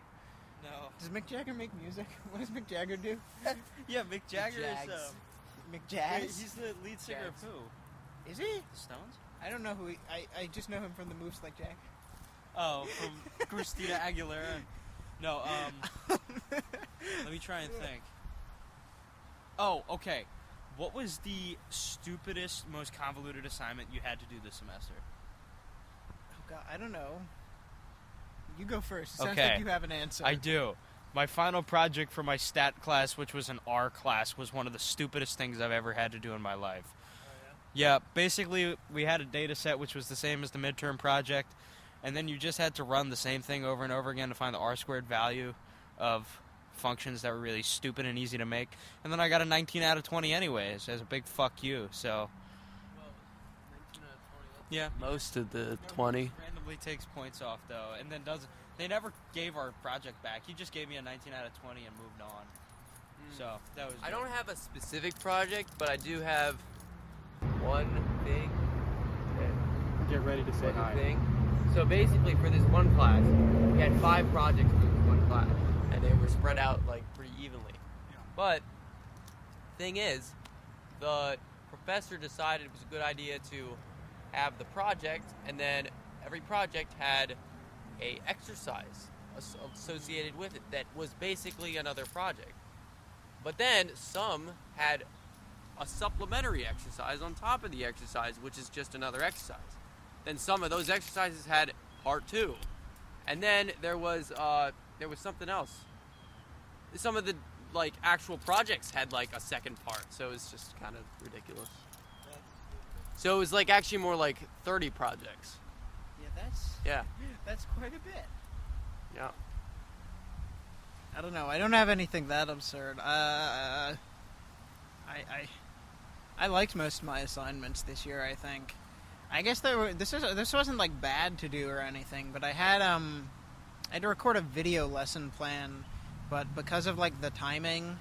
Speaker 5: No.
Speaker 2: Does Mick Jagger make music? What does Mick Jagger do?
Speaker 5: Yeah, Mick Jagger is.
Speaker 2: Jags. Mick
Speaker 5: Wait,
Speaker 2: Jags?
Speaker 5: he's the lead singer
Speaker 3: Jags.
Speaker 5: of who?
Speaker 2: Is he?
Speaker 5: The Stones.
Speaker 2: I don't know who he... I just know him from the Moves Like Jack.
Speaker 5: Oh, from Christina Aguilera. No. Let me try and think. Oh, okay. What was the stupidest, most convoluted assignment you had to do this semester?
Speaker 2: Oh, God, I don't know. You go first. It sounds
Speaker 5: Okay.
Speaker 2: like you have an answer.
Speaker 5: I do. My final project for my stat class, which was an R class, was one of the stupidest things I've ever had to do in my life. Yeah, basically, we had a data set which was the same as the midterm project, and then you just had to run the same thing over and over again to find the R-squared value of functions that were really stupid and easy to make. And then I got a 19 out of 20 anyways, as a big fuck you, so... Yeah.
Speaker 6: Most of the 20.
Speaker 5: Randomly takes points off, though, and then doesn't... They never gave our project back. He just gave me a 19 out of 20 and moved on. So, that was
Speaker 3: I
Speaker 5: good.
Speaker 3: don't have a specific project, but I do have one thing.
Speaker 6: Get ready to say
Speaker 3: One thing. So basically, for this one class, we had 5 projects for this one class, and they were spread out like pretty evenly. But thing is, the professor decided it was a good idea to have the project, and then every project had a exercise associated with it that was basically another project. But then some had a supplementary exercise on top of the exercise, which is just another exercise. Then some of those exercises had part 2, and then there was something else. Some of the like actual projects had like a second part, so it was just kind of ridiculous. So it was like actually more like 30 projects.
Speaker 2: Yeah,
Speaker 3: Yeah.
Speaker 2: that's quite a bit.
Speaker 3: Yeah.
Speaker 2: I don't know. I don't have anything that absurd. I liked most of my assignments this year. I think. I guess this wasn't like bad to do or anything, but I had to record a video lesson plan, but because of like the timing,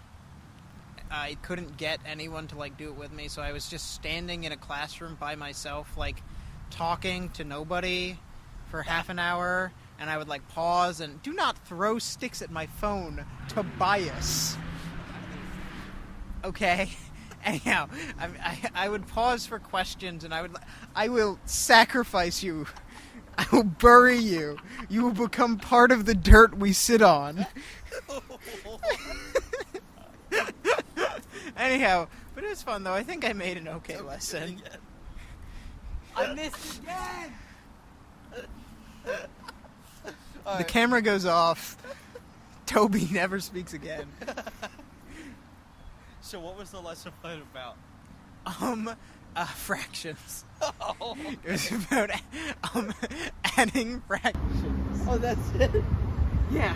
Speaker 2: I couldn't get anyone to like do it with me, so I was just standing in a classroom by myself, like talking to nobody for half an hour, and I would like pause and do not throw sticks at my phone, Tobias. Okay. Anyhow, I would pause for questions, and I will sacrifice you. I will bury you. You will become part of the dirt we sit on. Anyhow, but it was fun though. I think I made an okay lesson.
Speaker 3: I missed again.
Speaker 2: The camera goes off. Toby never speaks again.
Speaker 1: So what was the lesson plan about?
Speaker 2: Fractions.
Speaker 1: Oh.
Speaker 2: It was about adding fractions.
Speaker 3: Oh, that's it?
Speaker 2: Yeah.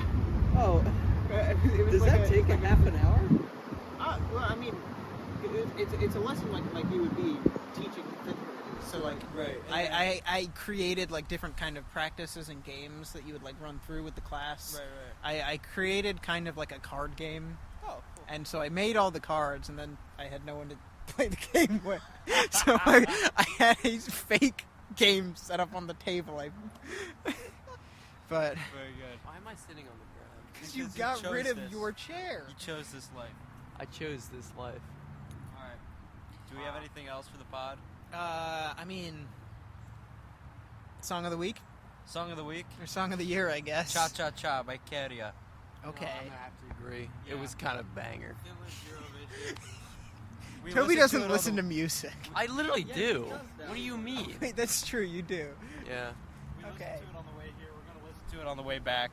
Speaker 3: Oh.
Speaker 2: It was
Speaker 3: Does
Speaker 2: like
Speaker 3: that take a half an hour?
Speaker 2: Well, I mean, it's a lesson like you would be teaching fifth graders. So like,
Speaker 1: Right.
Speaker 2: I created like different kind of practices and games that you would like run through with the class.
Speaker 1: Right.
Speaker 2: I created kind of like a card game,
Speaker 1: Oh, cool.
Speaker 2: and so I made all the cards, and then I had no one to play the game with. So I had a fake game set up on the table. But
Speaker 1: Very good.
Speaker 3: Why am I sitting on the ground?
Speaker 2: because you
Speaker 1: Because
Speaker 2: got
Speaker 1: chose
Speaker 2: rid of
Speaker 1: this.
Speaker 2: your chair.
Speaker 1: You chose this life.
Speaker 3: I chose this life.
Speaker 1: All right. Do we have anything else for the pod?
Speaker 2: I mean, song of the week
Speaker 1: Song of the week?
Speaker 2: or song of the year, I guess.
Speaker 1: Cha Cha Cha by Keria.
Speaker 2: Okay.
Speaker 3: I'm gonna have to agree.
Speaker 1: Yeah.
Speaker 3: It was kind of banger.
Speaker 1: We
Speaker 2: Toby
Speaker 1: listened to
Speaker 2: doesn't
Speaker 1: it on
Speaker 2: listen
Speaker 1: the-
Speaker 2: to music.
Speaker 3: I literally do. What do you mean?
Speaker 2: Wait, that's true. You do.
Speaker 3: Yeah.
Speaker 1: We
Speaker 2: Okay.
Speaker 1: listened to it on the way here. We're gonna listen to it on the way back,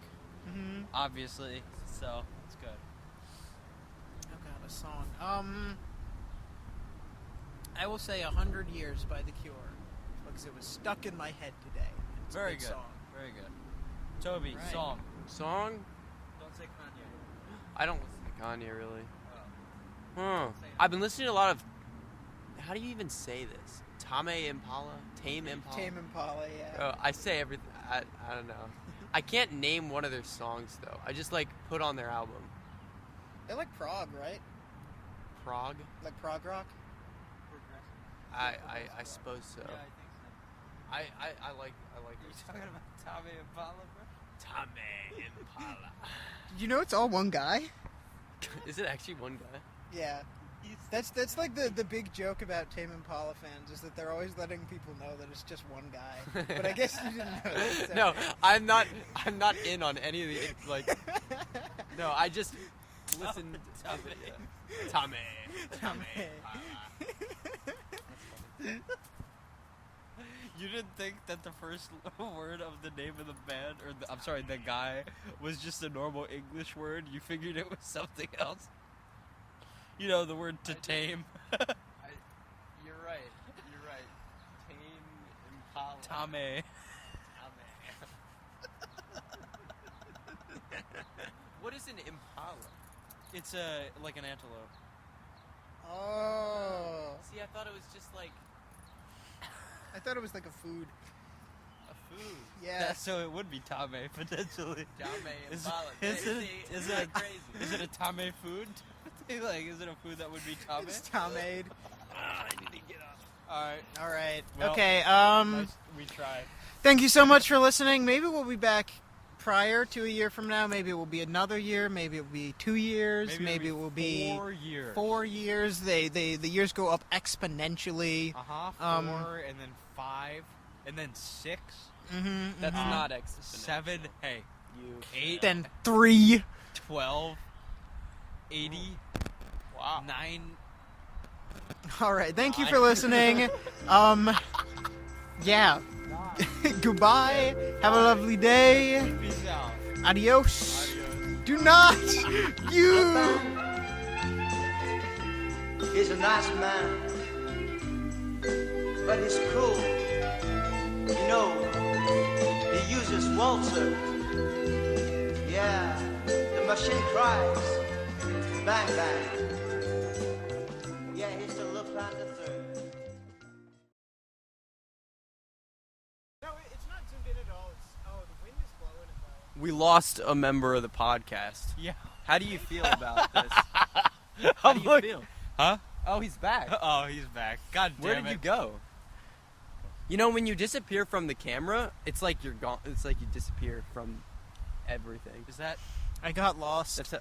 Speaker 2: Mm-hmm.
Speaker 1: obviously. So it's good.
Speaker 2: Oh god, a song. I will say 100 Years by The Cure because it was stuck in my head today. It's a
Speaker 1: Very
Speaker 2: good
Speaker 1: good.
Speaker 2: song.
Speaker 1: Very good. Toby,
Speaker 2: Right.
Speaker 1: song.
Speaker 3: Song?
Speaker 1: Don't say Kanye.
Speaker 3: I don't listen to Kanye really.
Speaker 1: Oh.
Speaker 3: Huh. I've been listening to a lot of. How do you even say this? Tame Impala? Tame Impala?
Speaker 2: Tame Impala, yeah.
Speaker 3: Oh, I say everything. I don't know. I can't name one of their songs though. I just like put on their album.
Speaker 2: They like prog, right?
Speaker 3: Prague?
Speaker 2: Like prog rock.
Speaker 3: I suppose so.
Speaker 1: Yeah, I think so.
Speaker 3: I like
Speaker 1: You're
Speaker 3: this.
Speaker 1: talking about Tame Impala, bro?
Speaker 3: Tame Impala.
Speaker 2: Did you know it's all one guy?
Speaker 3: Is it actually one guy?
Speaker 2: Yeah. That's like the big joke about Tame Impala fans is that they're always letting people know that it's just one guy. But I guess you didn't know that. So.
Speaker 3: No, I'm not in on any of the like. No, I just listened. Tame.
Speaker 1: You didn't think that the first word of the name of the band, or I'm sorry, the guy, was just a normal English word? You figured it was something else? You know, the word to tame.
Speaker 3: You're right. Tame Impala.
Speaker 1: Tame.
Speaker 3: What is an impala?
Speaker 1: It's like an antelope.
Speaker 2: Oh.
Speaker 3: See, I thought it was just like
Speaker 2: I thought it was like a food.
Speaker 3: a food.
Speaker 2: Yeah.
Speaker 1: So it would be tame, potentially.
Speaker 3: Tame
Speaker 1: Is-
Speaker 3: Impala.
Speaker 1: is
Speaker 3: See,
Speaker 1: it- is
Speaker 3: isn't
Speaker 1: it-
Speaker 3: that crazy?
Speaker 1: Is it a tame food? Like, is it a food that would be tame?
Speaker 2: It's Tomade.
Speaker 3: I need to get up.
Speaker 1: Alright.
Speaker 2: All right.
Speaker 1: Well,
Speaker 2: Okay.
Speaker 1: Nice. We tried.
Speaker 2: Thank you so much for listening. Maybe we'll be back prior to a year from now. Maybe it will be another year. Maybe it will be 2 years. Maybe it will be
Speaker 1: 4 years.
Speaker 2: 4 years. The years go up exponentially.
Speaker 1: Uh-huh. 4,
Speaker 2: Um,
Speaker 1: and then 5, and then 6,
Speaker 2: Mm-hmm,
Speaker 3: That's
Speaker 1: Mhm.
Speaker 3: not exponential.
Speaker 1: 7, hey,
Speaker 3: You.
Speaker 1: 8,
Speaker 2: Then 3.
Speaker 1: 12, 80,
Speaker 3: Wow.
Speaker 1: 9.
Speaker 2: All right. Thank you for listening. Yeah. Goodbye. Have a lovely day.
Speaker 1: Peace out.
Speaker 2: Adios.
Speaker 1: Adios.
Speaker 2: Do not. You.
Speaker 8: He's a nice man, but he's cruel. You know, he uses waltzer. Yeah, the machine cries. Bang, bang. Yeah, he's the Lufthansa third.
Speaker 2: No, it's not zoomed in at all. The wind is blowing it though.
Speaker 3: We lost a member of the podcast.
Speaker 1: Yeah.
Speaker 3: How do you feel about this? How do you feel?
Speaker 1: Huh?
Speaker 3: Oh, he's back.
Speaker 1: Oh, he's back. God damn
Speaker 3: Where did
Speaker 1: it.
Speaker 3: you go? You know, when you disappear from the camera, it's like you're gone. It's like you disappear from everything.
Speaker 1: Is that
Speaker 2: I got lost.
Speaker 3: That's